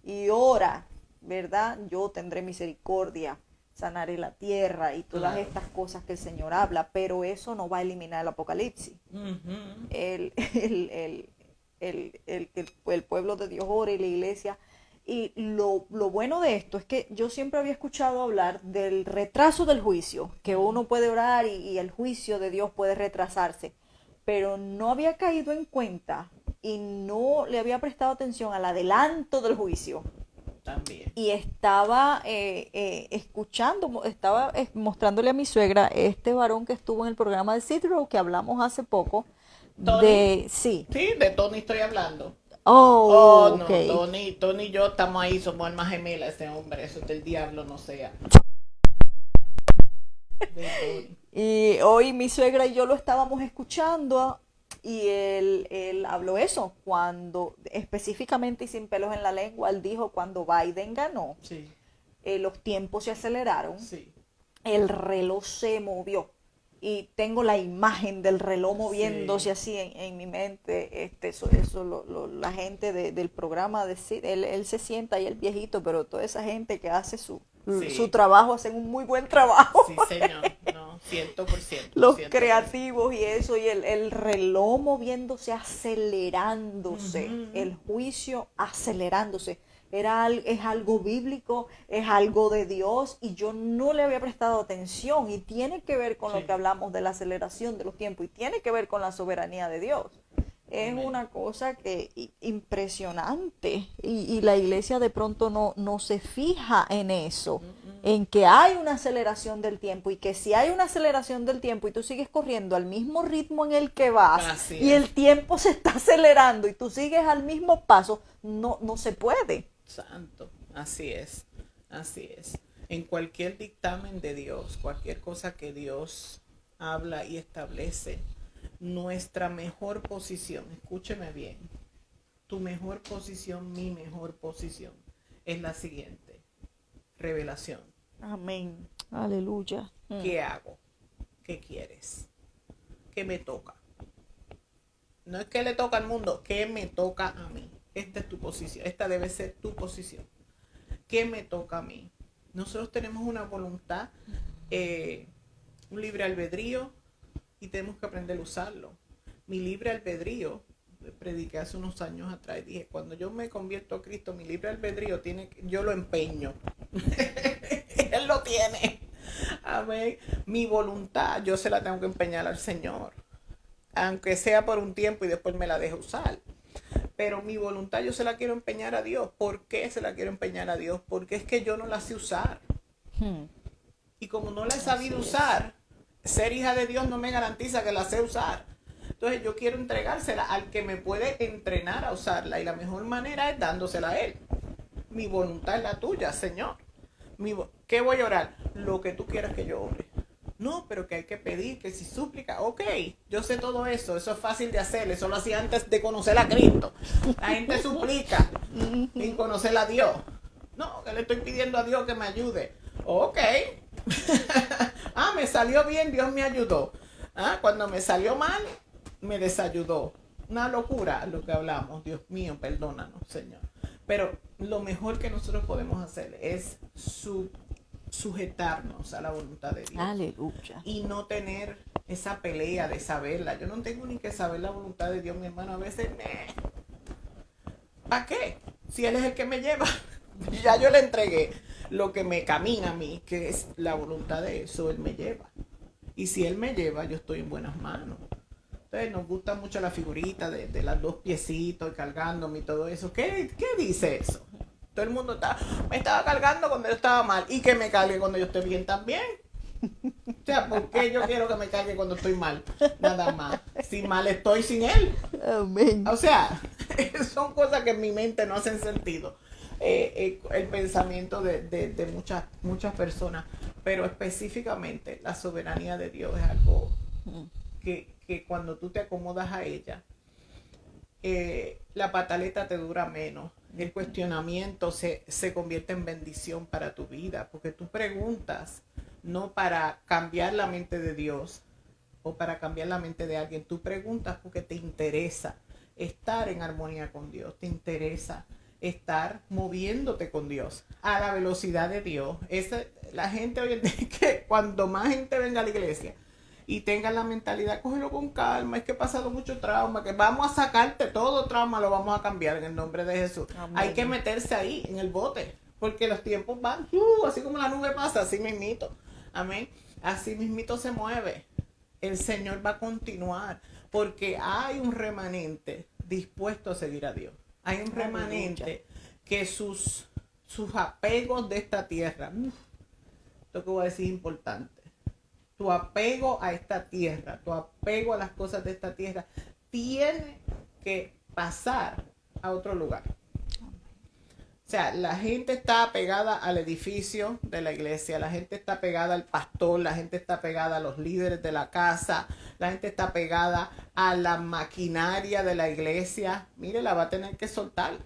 y ora, ¿verdad? Yo tendré misericordia, sanaré la tierra y todas
Claro.
estas cosas que el Señor habla, pero eso no va a eliminar el apocalipsis.
Ujú.
El pueblo de Dios ora y la iglesia. Y lo bueno de esto es que yo siempre había escuchado hablar del retraso del juicio, que uno puede orar y el juicio de Dios puede retrasarse, pero no había caído en cuenta y no le había prestado atención al adelanto del juicio.
También.
Y estaba escuchando, estaba mostrándole a mi suegra este varón que estuvo en el programa de Sid Row que hablamos hace poco.
¿Tony?
Sí.
Sí, de Tony estoy hablando.
Oh,
Oh, no,
ok.
Tony y yo estamos ahí, somos almas gemelas, ese hombre, eso es del diablo, no sea. De Tony.
Y hoy mi suegra y yo lo estábamos escuchando y él habló eso, cuando específicamente y sin pelos en la lengua, él dijo cuando Biden ganó,
Sí,
los tiempos se aceleraron,
sí.
el reloj se movió y tengo la imagen del reloj moviéndose
Sí.
así en mi mente. La gente del programa, él se sienta ahí el viejito, pero toda esa gente que hace su
Sí.
trabajo, hacen un muy buen trabajo.
Sí, señor, no, 100%.
Los
100%.
creativos y eso, y el reloj moviéndose, acelerándose,
Ujú.
el juicio acelerándose. Es algo bíblico, es algo de Dios, y yo no le había prestado atención, y tiene que ver con
Sí.
lo que hablamos de la aceleración de los tiempos, y tiene que ver con la soberanía de Dios. Es
Amén.
una cosa impresionante, y la iglesia de pronto no se fija en eso, en que hay una aceleración del tiempo, y que si hay una aceleración del tiempo y tú sigues corriendo al mismo ritmo en el que vas,
Así
y
es.
el tiempo se está acelerando y tú sigues al mismo paso, no se puede.
Santo, así es, así es. En cualquier dictamen de Dios, cualquier cosa que Dios habla y establece, nuestra mejor posición, escúcheme bien, tu mejor posición, mi mejor posición, es la siguiente: revelación.
Amén. Aleluya.
¿Qué hago? ¿Qué quieres? ¿Qué me toca? No es que le toca al mundo, ¿qué me toca a mí? Esta es tu posición, esta debe ser tu posición. ¿Qué me toca a mí? Nosotros tenemos una voluntad, un libre albedrío, y tenemos que aprender a usarlo. Mi libre albedrío, prediqué hace unos años atrás, dije, cuando yo me convierto a Cristo, mi libre albedrío yo lo empeño. Él lo tiene. Amén. Mi voluntad, yo se la tengo que empeñar al Señor, aunque sea por un tiempo y después me la deje usar. Pero mi voluntad yo se la quiero empeñar a Dios. ¿Por qué se la quiero empeñar a Dios? Porque es que yo no la sé usar. Y como no la he sabido usar, ser hija de Dios no me garantiza que la sé usar. Entonces yo quiero entregársela al que me puede entrenar a usarla. Y la mejor manera es dándosela a Él. Mi voluntad es la tuya, Señor. ¿Qué voy a orar? Lo que tú quieras que yo ore. No, pero que hay que pedir, que si súplica, ok, yo sé todo eso es fácil de hacer, eso lo hacía antes de conocer a Cristo. La gente suplica sin conocer a Dios. No, que le estoy pidiendo a Dios que me ayude. Ok. Me salió bien, Dios me ayudó. Cuando me salió mal, me desayudó. Una locura lo que hablamos, Dios mío, perdónanos, Señor. Pero lo mejor que nosotros podemos hacer es sujetarnos a la voluntad de Dios.
Aleluya.
Y no tener esa pelea de saberla. Yo no tengo ni que saber la voluntad de Dios, mi hermano. A veces, ¿para qué? Si Él es el que me lleva. Ya yo le entregué lo que me camina a mí, que es la voluntad de eso, Él me lleva. Y si Él me lleva, yo estoy en buenas manos. Entonces nos gusta mucho la figurita de las dos piecitos y cargándome y todo eso. ¿Qué dice eso? Todo el mundo me estaba cargando cuando yo estaba mal, y que me cargue cuando yo estoy bien también. O sea, ¿por qué yo quiero que me cargue cuando estoy mal? Nada más. Si mal estoy sin Él.
Amén.
O sea, son cosas que en mi mente no hacen sentido. el pensamiento de muchas personas, pero específicamente la soberanía de Dios es algo que cuando tú te acomodas a ella, la pataleta te dura menos. El cuestionamiento se convierte en bendición para tu vida, porque tú preguntas no para cambiar la mente de Dios o para cambiar la mente de alguien. Tú preguntas porque te interesa estar en armonía con Dios, te interesa estar moviéndote con Dios a la velocidad de Dios. La gente hoy en día, que cuando más gente venga a la iglesia y tengan la mentalidad, cógelo con calma, es que he pasado mucho trauma, que vamos a sacarte todo trauma, lo vamos a cambiar en el nombre de Jesús. Amén. Hay que meterse ahí, en el bote, porque los tiempos van, así como la nube pasa, así mismito. Amén. Así mismito se mueve. El Señor va a continuar, porque hay un remanente dispuesto a seguir a Dios. Hay un remanente que sus apegos de esta tierra, esto que voy a decir es importante. Tu apego a esta tierra, tu apego a las cosas de esta tierra, tiene que pasar a otro lugar. O sea, la gente está apegada al edificio de la iglesia, la gente está apegada al pastor, la gente está apegada a los líderes de la casa, la gente está apegada a la maquinaria de la iglesia. Mire, la va a tener que soltar,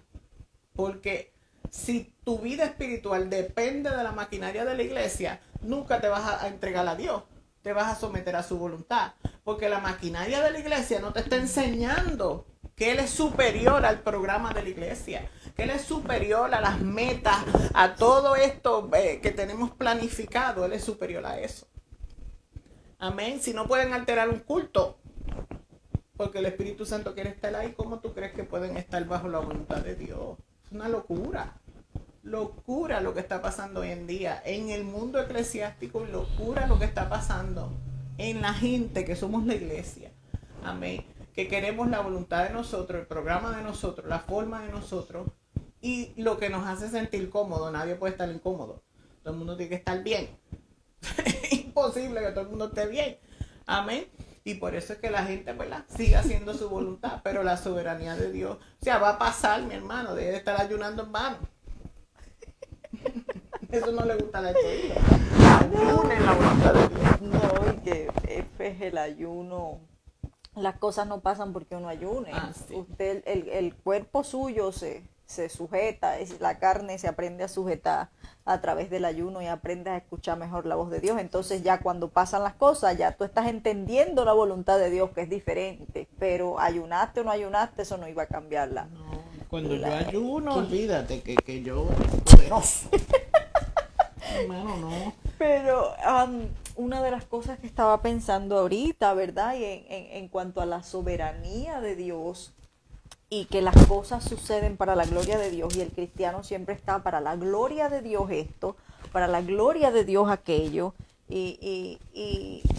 porque si tu vida espiritual depende de la maquinaria de la iglesia, nunca te vas a entregar a Dios. Te vas a someter a su voluntad, porque la maquinaria de la iglesia no te está enseñando que Él es superior al programa de la iglesia, que Él es superior a las metas, a todo esto que tenemos planificado. Él es superior a eso. Amén. Si no pueden alterar un culto porque el Espíritu Santo quiere estar ahí, ¿cómo tú crees que pueden estar bajo la voluntad de Dios? Es una locura. Locura lo que está pasando hoy en día en el mundo eclesiástico, locura lo que está pasando en la gente que somos la iglesia. Amén. Que queremos la voluntad de nosotros, el programa de nosotros, la forma de nosotros y lo que nos hace sentir cómodo. Nadie puede estar incómodo. Todo el mundo tiene que estar bien. Es imposible que todo el mundo esté bien. Amén. Y por eso es que la gente, ¿verdad?, sigue haciendo su voluntad, pero la soberanía de Dios, o sea, va a pasar, mi hermano, debe de estar ayunando en vano. Eso no le gusta a la gente. Ayunen la voluntad de Dios.
No, y que es el ayuno. Las cosas no pasan porque uno ayune.
Sí.
Usted, el cuerpo suyo se sujeta, la carne se aprende a sujetar a través del ayuno y aprende a escuchar mejor la voz de Dios. Entonces ya cuando pasan las cosas, ya tú estás entendiendo la voluntad de Dios, que es diferente. Pero ayunaste o no ayunaste, eso no iba a cambiarla.
No, cuando yo ayuno, olvídate que yo poderoso. Hermano, no.
Pero una de las cosas que estaba pensando ahorita, ¿verdad? Y en cuanto a la soberanía de Dios y que las cosas suceden para la gloria de Dios y el cristiano siempre está para la gloria de Dios esto, para la gloria de Dios aquello. Y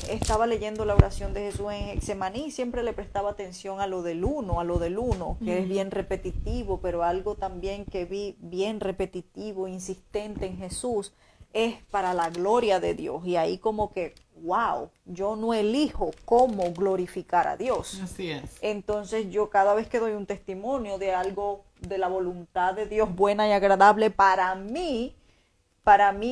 estaba leyendo la oración de Jesús en Getsemaní y siempre le prestaba atención a lo del uno, que es bien repetitivo, pero algo también que vi bien repetitivo, insistente en Jesús, es para la gloria de Dios. Y ahí como que, wow, yo no elijo cómo glorificar a Dios.
Así es.
Entonces yo cada vez que doy un testimonio de algo, de la voluntad de Dios buena y agradable para mí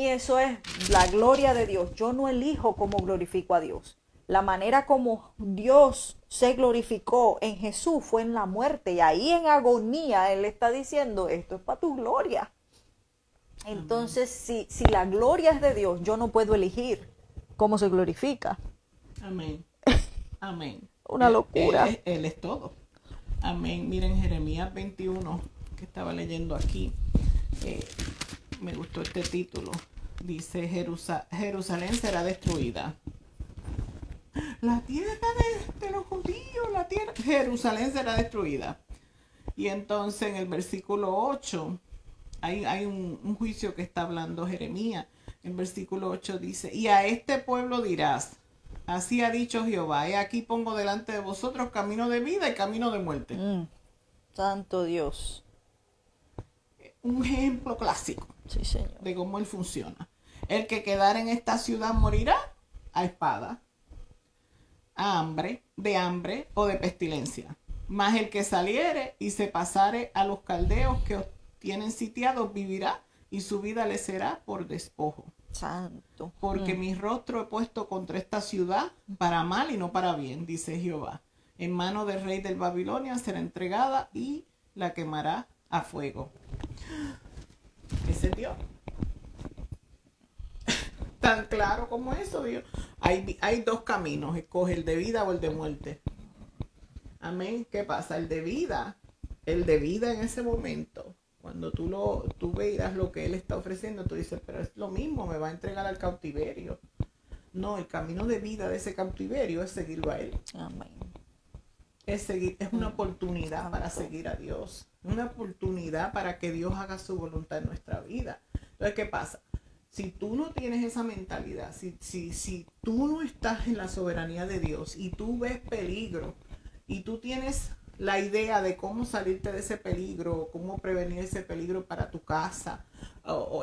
eso es la gloria de Dios. Yo no elijo cómo glorifico a Dios. La manera como Dios se glorificó en Jesús fue en la muerte. Y ahí en agonía Él está diciendo, esto es para tu gloria. Entonces, si la gloria es de Dios, yo no puedo elegir cómo se glorifica.
Amén. Amén.
Una locura.
Él es todo. Amén. Miren, Jeremías 21, que estaba leyendo aquí. Me gustó este título. Dice, Jerusalén será destruida. La tierra de los judíos, Jerusalén será destruida. Y entonces en el versículo 8, hay un juicio que está hablando Jeremías. El versículo 8 dice, y a este pueblo dirás, así ha dicho Jehová, he aquí pongo delante de vosotros camino de vida y camino de muerte.
Santo Dios.
Un ejemplo clásico,
sí, señor,
de cómo Él funciona. El que quedara en esta ciudad morirá a espada, de hambre o de pestilencia. Mas el que saliere y se pasare a los caldeos que tienen sitiados vivirá, y su vida le será por despojo.
Santo.
Porque mi rostro he puesto contra esta ciudad para mal y no para bien, dice Jehová. En mano del rey del Babilonia será entregada y la quemará a fuego. Ese es Dios. Tan claro como eso, Dios. Hay dos caminos, escoge el de vida o el de muerte. Amén. ¿Qué pasa? El de vida en ese momento, cuando tú veas lo que Él está ofreciendo, tú dices, pero es lo mismo, me va a entregar al cautiverio. No, el camino de vida de ese cautiverio es seguirlo a Él.
Amén.
Es una oportunidad para seguir a Dios. Una oportunidad para que Dios haga su voluntad en nuestra vida. Entonces, ¿qué pasa? Si tú no tienes esa mentalidad, si tú no estás en la soberanía de Dios y tú ves peligro y tú tienes la idea de cómo salirte de ese peligro, cómo prevenir ese peligro para tu casa,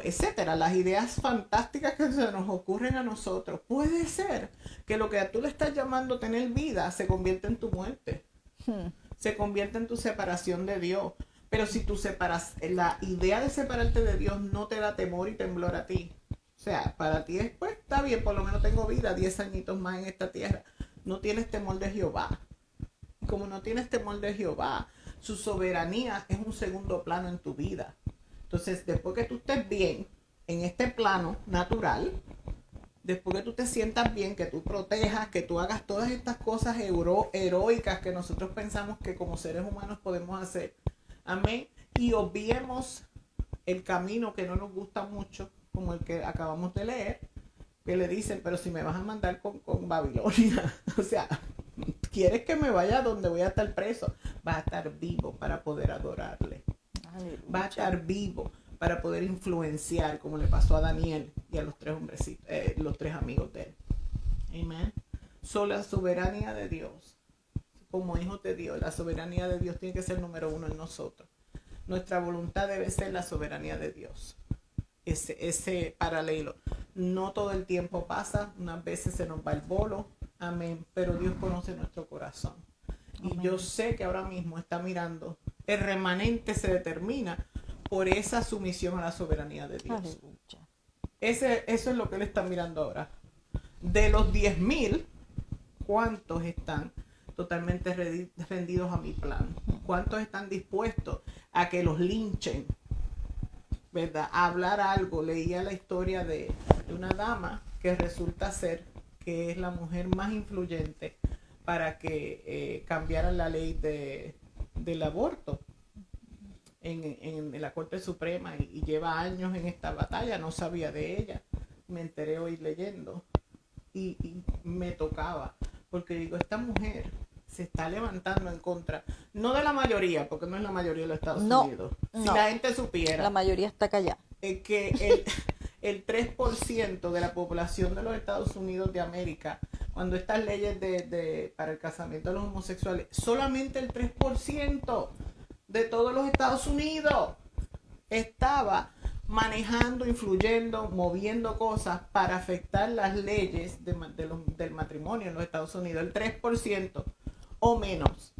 etcétera, las ideas fantásticas que se nos ocurren a nosotros, puede ser que lo que tú le estás llamando tener vida se convierta en tu muerte, se convierte en tu separación de Dios. Pero si tú la idea de separarte de Dios no te da temor y temblor a ti, o sea, para ti después está bien, por lo menos tengo vida, 10 añitos más en esta tierra, no tienes temor de Jehová. Como no tienes temor de Jehová, su soberanía es un segundo plano en tu vida. Entonces, después que tú estés bien en este plano natural, después que tú te sientas bien, que tú protejas, que tú hagas todas estas cosas heroicas que nosotros pensamos que como seres humanos podemos hacer, amén, y obviemos el camino que no nos gusta mucho, como el que acabamos de leer, que le dicen, pero si me vas a mandar con Babilonia, o sea, ¿quieres que me vaya donde voy a estar preso? Vas a estar vivo para poder adorarle.
Aleluya.
Vas a estar vivo para poder influenciar, como le pasó a Daniel y a los tres hombrecitos, los tres amigos de él. Amén. Solo la soberanía de Dios, como hijos de Dios, la soberanía de Dios tiene que ser número uno en nosotros. Nuestra voluntad debe ser la soberanía de Dios. Ese paralelo. No todo el tiempo pasa, unas veces se nos va el bolo, amén, pero Dios conoce nuestro corazón. Amén. Y yo sé que ahora mismo está mirando, el remanente se determina por esa sumisión a la soberanía de Dios.
Aleluya.
Eso es lo que Él está mirando ahora. De los 10,000, ¿cuántos están totalmente rendidos a mi plan? ¿Cuántos están dispuestos a que los linchen? ¿Verdad? A hablar algo. Leía la historia de una dama que resulta ser que es la mujer más influyente para que cambiaran la ley del aborto en la Corte Suprema y lleva años en esta batalla. No sabía de ella, me enteré hoy leyendo y me tocaba porque digo, esta mujer se está levantando en contra, no de la mayoría, porque no es la mayoría de los Estados Unidos. Si la gente supiera,
la mayoría está callada,
que el 3% de la población de los Estados Unidos de América, cuando estas leyes para el casamiento de los homosexuales, solamente el 3% de todos los Estados Unidos estaba manejando, influyendo, moviendo cosas para afectar las leyes del matrimonio en los Estados Unidos. El 3% o menos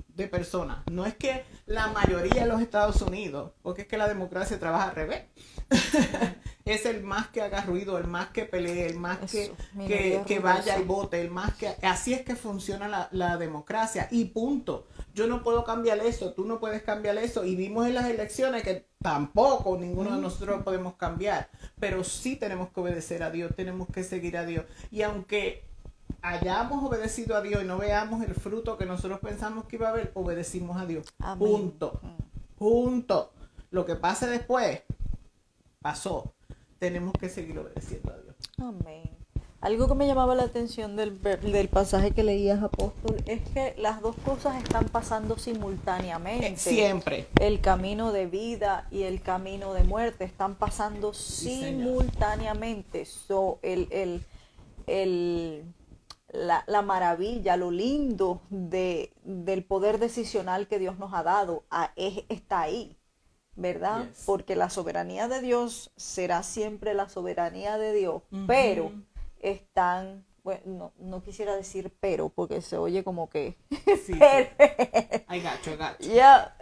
de personas. No es que la mayoría de los Estados Unidos, porque es que la democracia trabaja al revés. Es el más que haga ruido, el más que pelee, el más que vaya y vote, el más que... Así es que funciona la democracia y punto. Yo no puedo cambiar eso, tú no puedes cambiar eso. Y vimos en las elecciones que tampoco ninguno de nosotros podemos cambiar. Pero sí tenemos que obedecer a Dios, tenemos que seguir a Dios. Y aunque hayamos obedecido a Dios y no veamos el fruto que nosotros pensamos que iba a haber, obedecimos a Dios.
Amén.
Punto. Lo que pase después, pasó. Tenemos que seguir obedeciendo a Dios.
Amén. Algo que me llamaba la atención del pasaje que leías, apóstol, es que las dos cosas están pasando simultáneamente.
Siempre.
El camino de vida y el camino de muerte están pasando simultáneamente. La maravilla, lo lindo del poder decisional que Dios nos ha dado está ahí, ¿verdad?
Yes.
Porque la soberanía de Dios será siempre la soberanía de Dios, pero están, bueno, no quisiera decir porque se oye como que...
Sí, sí. I got you.
Ya,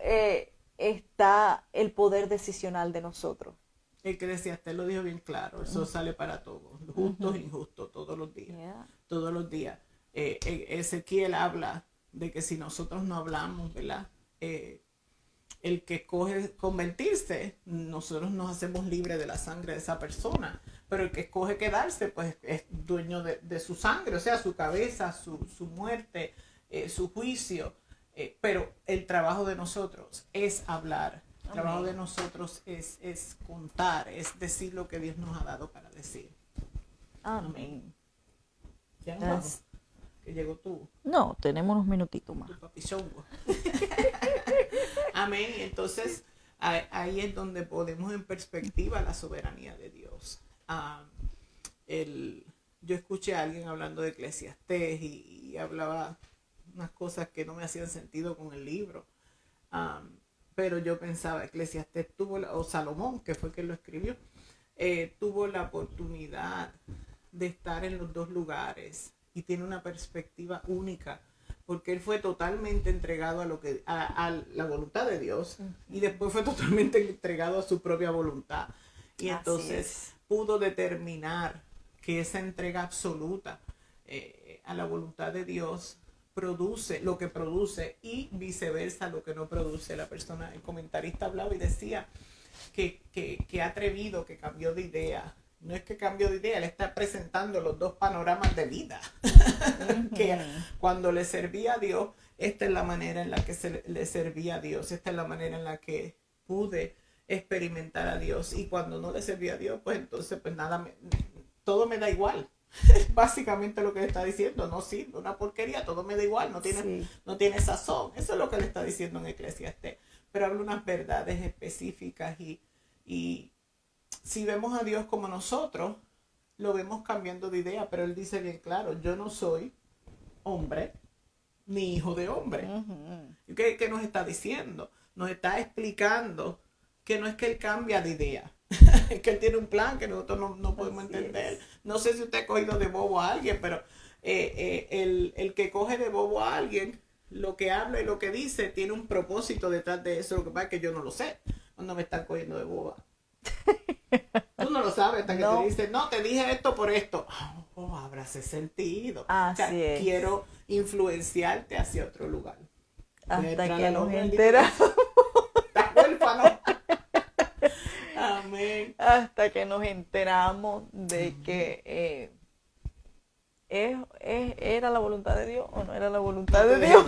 está el poder decisional de nosotros.
Eclesiastés lo dijo bien claro, eso sale para todos, justos e injustos, todos los días.
Yeah.
Todos los días. Ezequiel habla de que si nosotros no hablamos, ¿verdad? El que escoge convertirse, nosotros nos hacemos libres de la sangre de esa persona, pero el que escoge quedarse, pues es dueño de su sangre, o sea, su cabeza, su muerte, su juicio. Pero el trabajo de nosotros es hablar. El trabajo de nosotros es contar, es decir lo que Dios nos ha dado para decir.
Amén.
Ya nos vamos, que llegó tú.
No, tenemos unos minutitos más.
Tu papichongo. Amén. Entonces, ahí es donde ponemos en perspectiva la soberanía de Dios. Yo escuché a alguien hablando de Eclesiastés y hablaba unas cosas que no me hacían sentido con el libro. Pero yo pensaba, Eclesiastés o Salomón, que fue quien lo escribió, tuvo la oportunidad de estar en los dos lugares y tiene una perspectiva única, porque él fue totalmente entregado a la voluntad de Dios y después fue totalmente entregado a su propia voluntad. Y entonces pudo determinar que esa entrega absoluta a la voluntad de Dios produce lo que produce y viceversa lo que no produce. El comentarista hablaba y decía que atrevido, que cambió de idea. No es que cambió de idea, él está presentando los dos panoramas de vida. Que cuando le servía a Dios, esta es la manera en la que le servía a Dios, esta es la manera en la que pude experimentar a Dios. Y cuando no le servía a Dios, pues entonces pues nada, todo me da igual. Básicamente lo que le está diciendo, no sirve, una porquería, todo me da igual, no tiene sazón. Eso es lo que le está diciendo en Eclesiastés. Pero habla unas verdades específicas y si vemos a Dios como nosotros, lo vemos cambiando de idea, pero él dice bien claro, yo no soy hombre ni hijo de hombre. ¿Qué nos está diciendo? Nos está explicando que no es que él cambia de idea, es que él tiene un plan que nosotros no podemos entender. No sé si usted ha cogido de bobo a alguien, pero el que coge de bobo a alguien, lo que habla y lo que dice, tiene un propósito detrás de eso. Lo que pasa es que yo no lo sé cuando me están cogiendo de boba. Tú no lo sabes hasta que te dicen, no, te dije esto por esto. Oh, habrás sentido. Quiero influenciarte hacia otro lugar.
Hasta que nos enteramos.
Está huérfano. Amén.
Hasta que nos enteramos de que ¿era la voluntad de Dios o no era la voluntad de Dios?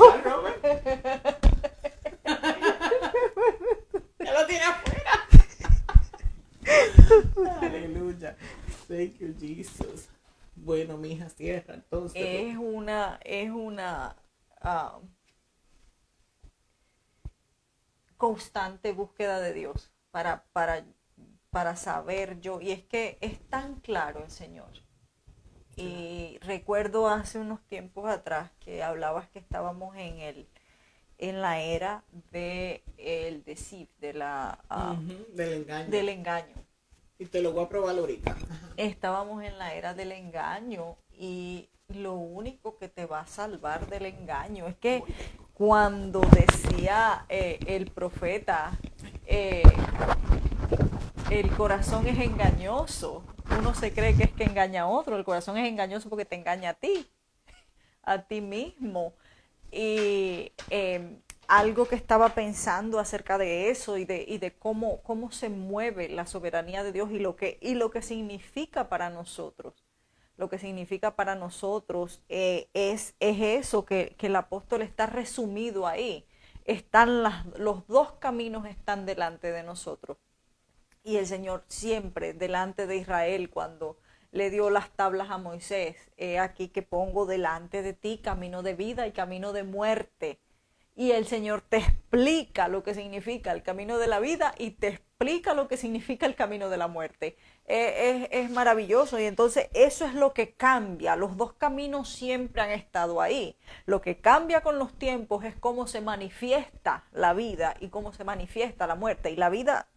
Ya lo tiene afuera. Aleluya. Thank you, Jesus. Bueno, mija, cierra entonces.
Es una constante búsqueda de Dios para saber yo. Y es que es tan claro el Señor. Y recuerdo hace unos tiempos atrás que hablabas que estábamos en la era del deceive, del engaño.
Y te lo voy a probar ahorita.
Estábamos en la era del engaño y lo único que te va a salvar del engaño es que cuando decía el profeta, el corazón es engañoso, uno se cree que es que engaña a otro, el corazón es engañoso porque te engaña a ti mismo. Y algo que estaba pensando acerca de eso y de cómo se mueve la soberanía de Dios y lo que significa para nosotros. Lo que significa para nosotros es eso que el apóstol está resumido ahí. Los dos caminos están delante de nosotros. Y el Señor siempre delante de Israel cuando le dio las tablas a Moisés, aquí que pongo delante de ti camino de vida y camino de muerte. Y el Señor te explica lo que significa el camino de la vida y te explica lo que significa el camino de la muerte. Es maravilloso y entonces eso es lo que cambia. Los dos caminos siempre han estado ahí. Lo que cambia con los tiempos es cómo se manifiesta la vida y cómo se manifiesta la muerte. Y la vida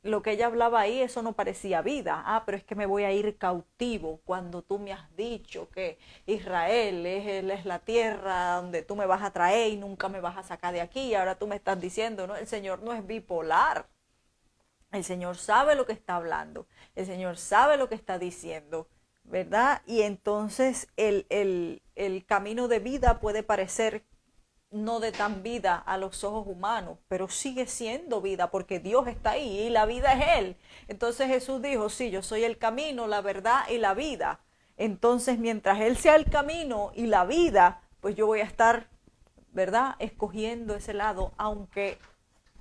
lo que ella hablaba ahí, eso no parecía vida. Ah, pero es que me voy a ir cautivo cuando tú me has dicho que Israel es la tierra donde tú me vas a traer y nunca me vas a sacar de aquí. Y ahora tú me estás diciendo, no, el Señor no es bipolar. El Señor sabe lo que está hablando. El Señor sabe lo que está diciendo, ¿verdad? Y entonces el camino de vida puede parecer no de tan vida a los ojos humanos, pero sigue siendo vida porque Dios está ahí y la vida es Él. Entonces Jesús dijo, sí, yo soy el camino, la verdad y la vida. Entonces mientras Él sea el camino y la vida, pues yo voy a estar, ¿verdad?, escogiendo ese lado, aunque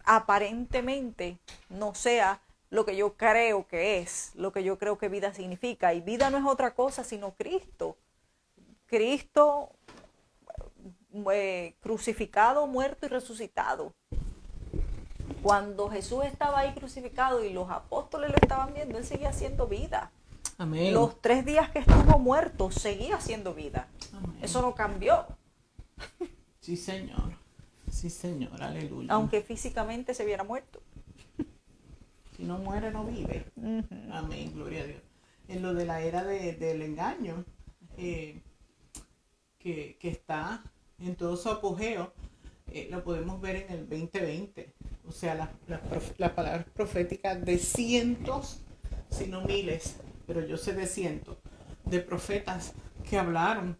aparentemente no sea lo que yo creo que es, lo que yo creo que vida significa. Y vida no es otra cosa sino Cristo. Cristo crucificado, muerto y resucitado. Cuando Jesús estaba ahí crucificado y los apóstoles lo estaban viendo, Él seguía haciendo vida.
Amén.
Los 3 días que estuvo muerto, seguía haciendo vida.
Amén.
Eso no cambió.
Sí, Señor. Sí, Señor. Aleluya.
Aunque físicamente se viera muerto.
Si no muere, no vive. Amén. Gloria a Dios. En lo de la era del engaño, que está en todo su apogeo, lo podemos ver en el 2020. O sea, las palabras proféticas de cientos, si no miles, pero yo sé de cientos, de profetas que hablaron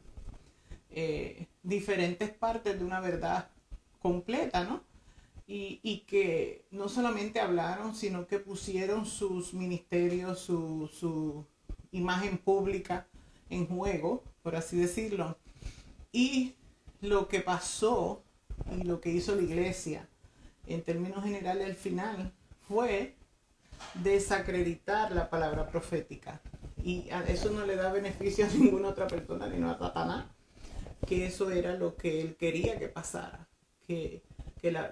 diferentes partes de una verdad completa, ¿no? Y que no solamente hablaron, sino que pusieron sus ministerios, su imagen pública en juego, por así decirlo. Y lo que pasó y lo que hizo la iglesia, en términos generales, al final, fue desacreditar la palabra profética. Y a eso no le da beneficio a ninguna otra persona, ni a Satanás, que eso era lo que él quería que pasara, que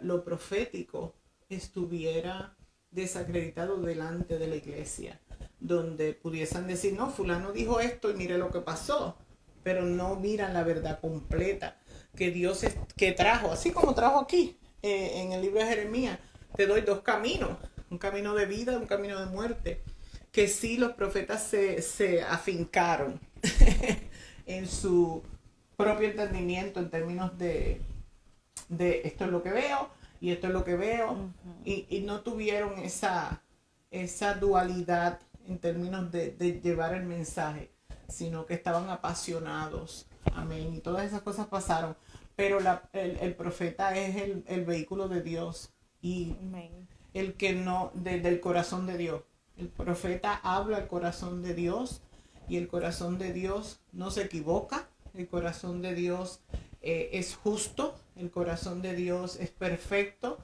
lo profético estuviera desacreditado delante de la iglesia, donde pudiesen decir, no, fulano dijo esto y mire lo que pasó, pero no miran la verdad completa que Dios que trajo, así como trajo aquí en el libro de Jeremías. Te doy 2 caminos, un camino de vida, un camino de muerte, que sí los profetas se afincaron en su propio entendimiento en términos de esto es lo que veo y esto es lo que veo, y no tuvieron esa dualidad en términos de llevar el mensaje, sino que estaban apasionados. Amén. Y todas esas cosas pasaron, pero el profeta es el vehículo de Dios y
Amén.
el que no, del corazón de Dios. El profeta habla el corazón de Dios y el corazón de Dios no se equivoca. El corazón de Dios es justo, el corazón de Dios es perfecto,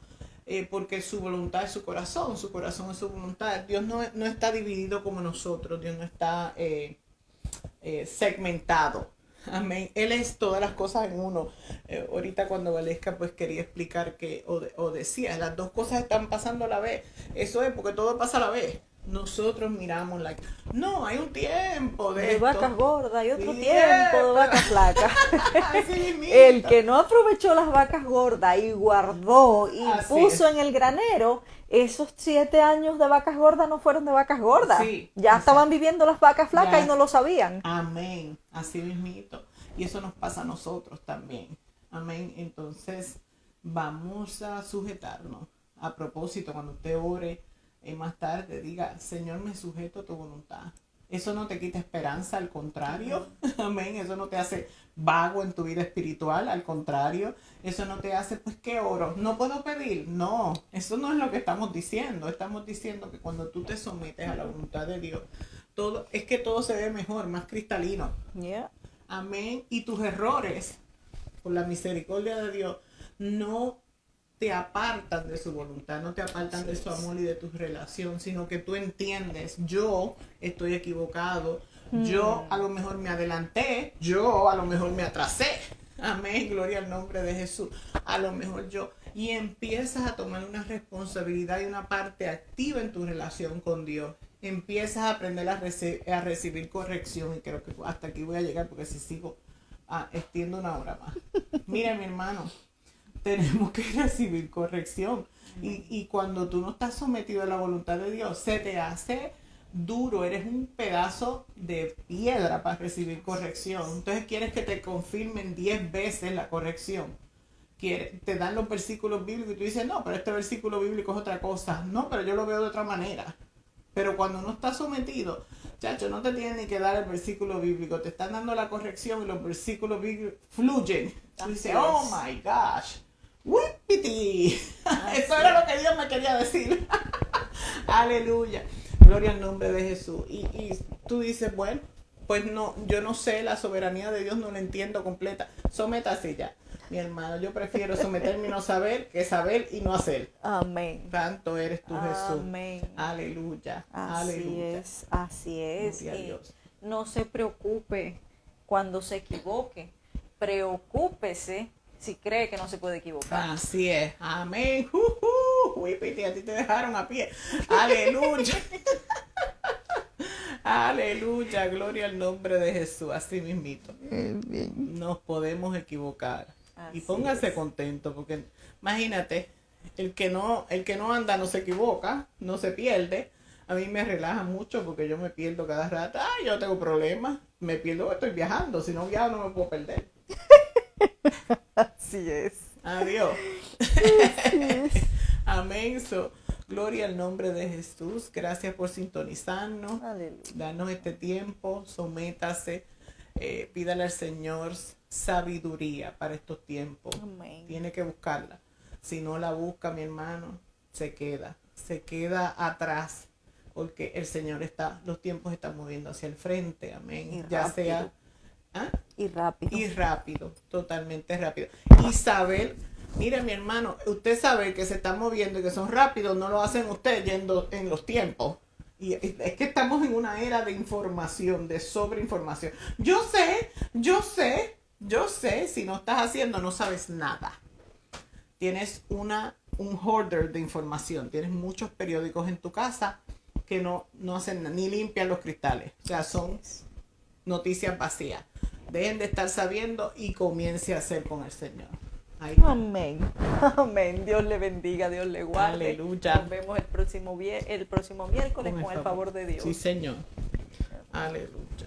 porque su voluntad es su corazón es su voluntad. Dios no está dividido como nosotros, Dios no está segmentado. Amén. Él es todas las cosas en uno. Ahorita cuando Valesca pues quería explicar que, o decía, las 2 cosas están pasando a la vez. Eso es porque todo pasa a la vez. Nosotros miramos no, hay un tiempo de
vacas gordas y otro
Sí,
tiempo de vacas flacas. El que no aprovechó las vacas gordas y guardó y
Así
puso
es.
en el granero, esos 7 años de vacas gordas no fueron de vacas gordas.
Sí,
ya estaban viviendo las vacas flacas
Ya.
y no lo sabían.
Amén, así mismito. Y eso nos pasa a nosotros también. Amén. Entonces vamos a sujetarnos. A propósito, cuando usted ore más tarde, diga, Señor, me sujeto a tu voluntad. Eso no te quita esperanza, al contrario. Amén. Eso no te hace vago en tu vida espiritual, al contrario. Eso no te hace, pues, ¿qué oro? No puedo pedir. No, eso no es lo que estamos diciendo. Estamos diciendo que cuando tú te sometes a la voluntad de Dios, es que todo se ve mejor, más cristalino.
Yeah.
Amén. Y tus errores, por la misericordia de Dios, no te apartan de su voluntad, no te apartan de su amor y de tu relación, sino que tú entiendes, yo estoy equivocado, yo a lo mejor me adelanté, yo a lo mejor me atrasé. Amén, gloria al nombre de Jesús. A lo mejor yo. Y empiezas a tomar una responsabilidad y una parte activa en tu relación con Dios. Empiezas a aprender a recibir corrección. Y creo que hasta aquí voy a llegar porque si sigo extiendo 1 hora más. Mira, mi hermano, tenemos que recibir corrección. Y cuando tú no estás sometido a la voluntad de Dios, se te hace duro, eres un pedazo de piedra para recibir corrección. Entonces quieres que te confirmen 10 veces la corrección. Te dan los versículos bíblicos y tú dices, no, pero este versículo bíblico es otra cosa. No, pero yo lo veo de otra manera. Pero cuando no estás sometido, chacho, no te tienen ni que dar el versículo bíblico. Te están dando la corrección y los versículos bíblicos fluyen. Tú dices, oh my gosh. ¡Whippity! Eso era lo que Dios me quería decir. Aleluya. Gloria al nombre de Jesús. Y tú dices, bueno, pues no, yo no sé, la soberanía de Dios no la entiendo completa. Sométase ya. Mi hermano, yo prefiero someterme y no saber que saber y no hacer.
Amén.
Tanto eres tú, Jesús.
Amén.
Aleluya.
Así
Aleluya.
es, así es.
Gloria a
Y
Dios.
no se preocupe cuando se equivoque. Preocúpese si cree que no se puede equivocar.
Así es. Amén. Whippity, a ti te dejaron a pie. Aleluya. Aleluya. Gloria al nombre de Jesús. Así mismito. Nos podemos equivocar. Y
Así
póngase
es.
contento, porque imagínate, el que no anda no se equivoca, no se pierde. A mí me relaja mucho porque yo me pierdo cada rato. Ay, yo tengo problemas, me pierdo porque estoy viajando. Si no viajo no me puedo perder.
Así es.
Adiós. Amén. Gloria al nombre de Jesús. Gracias por sintonizarnos.
Aleluya.
Darnos este tiempo. Sométase. Pídale al Señor sabiduría para estos tiempos.
Amén.
Tiene que buscarla. Si no la busca, mi hermano, se queda atrás, porque el Señor los tiempos están moviendo hacia el frente. Amén.
Y
Ya
rápido.
sea
Y rápido.
totalmente rápido. Y saber, mire mi hermano, usted sabe que se están moviendo y que son rápidos, no lo hacen ustedes yendo en los tiempos. Y es que estamos en una era de información, de sobreinformación. Yo sé, si no estás haciendo, no sabes nada. Tienes un hoarder de información, tienes muchos periódicos en tu casa que no hacen nada, ni limpian los cristales. O sea, son noticias vacías. Dejen de estar sabiendo y comience a hacer con el Señor. Ahí va.
Amén. Amén. Dios le bendiga, Dios le guarde.
Aleluya.
Nos vemos el próximo miércoles con el favor de Dios.
Sí, Señor. Aleluya.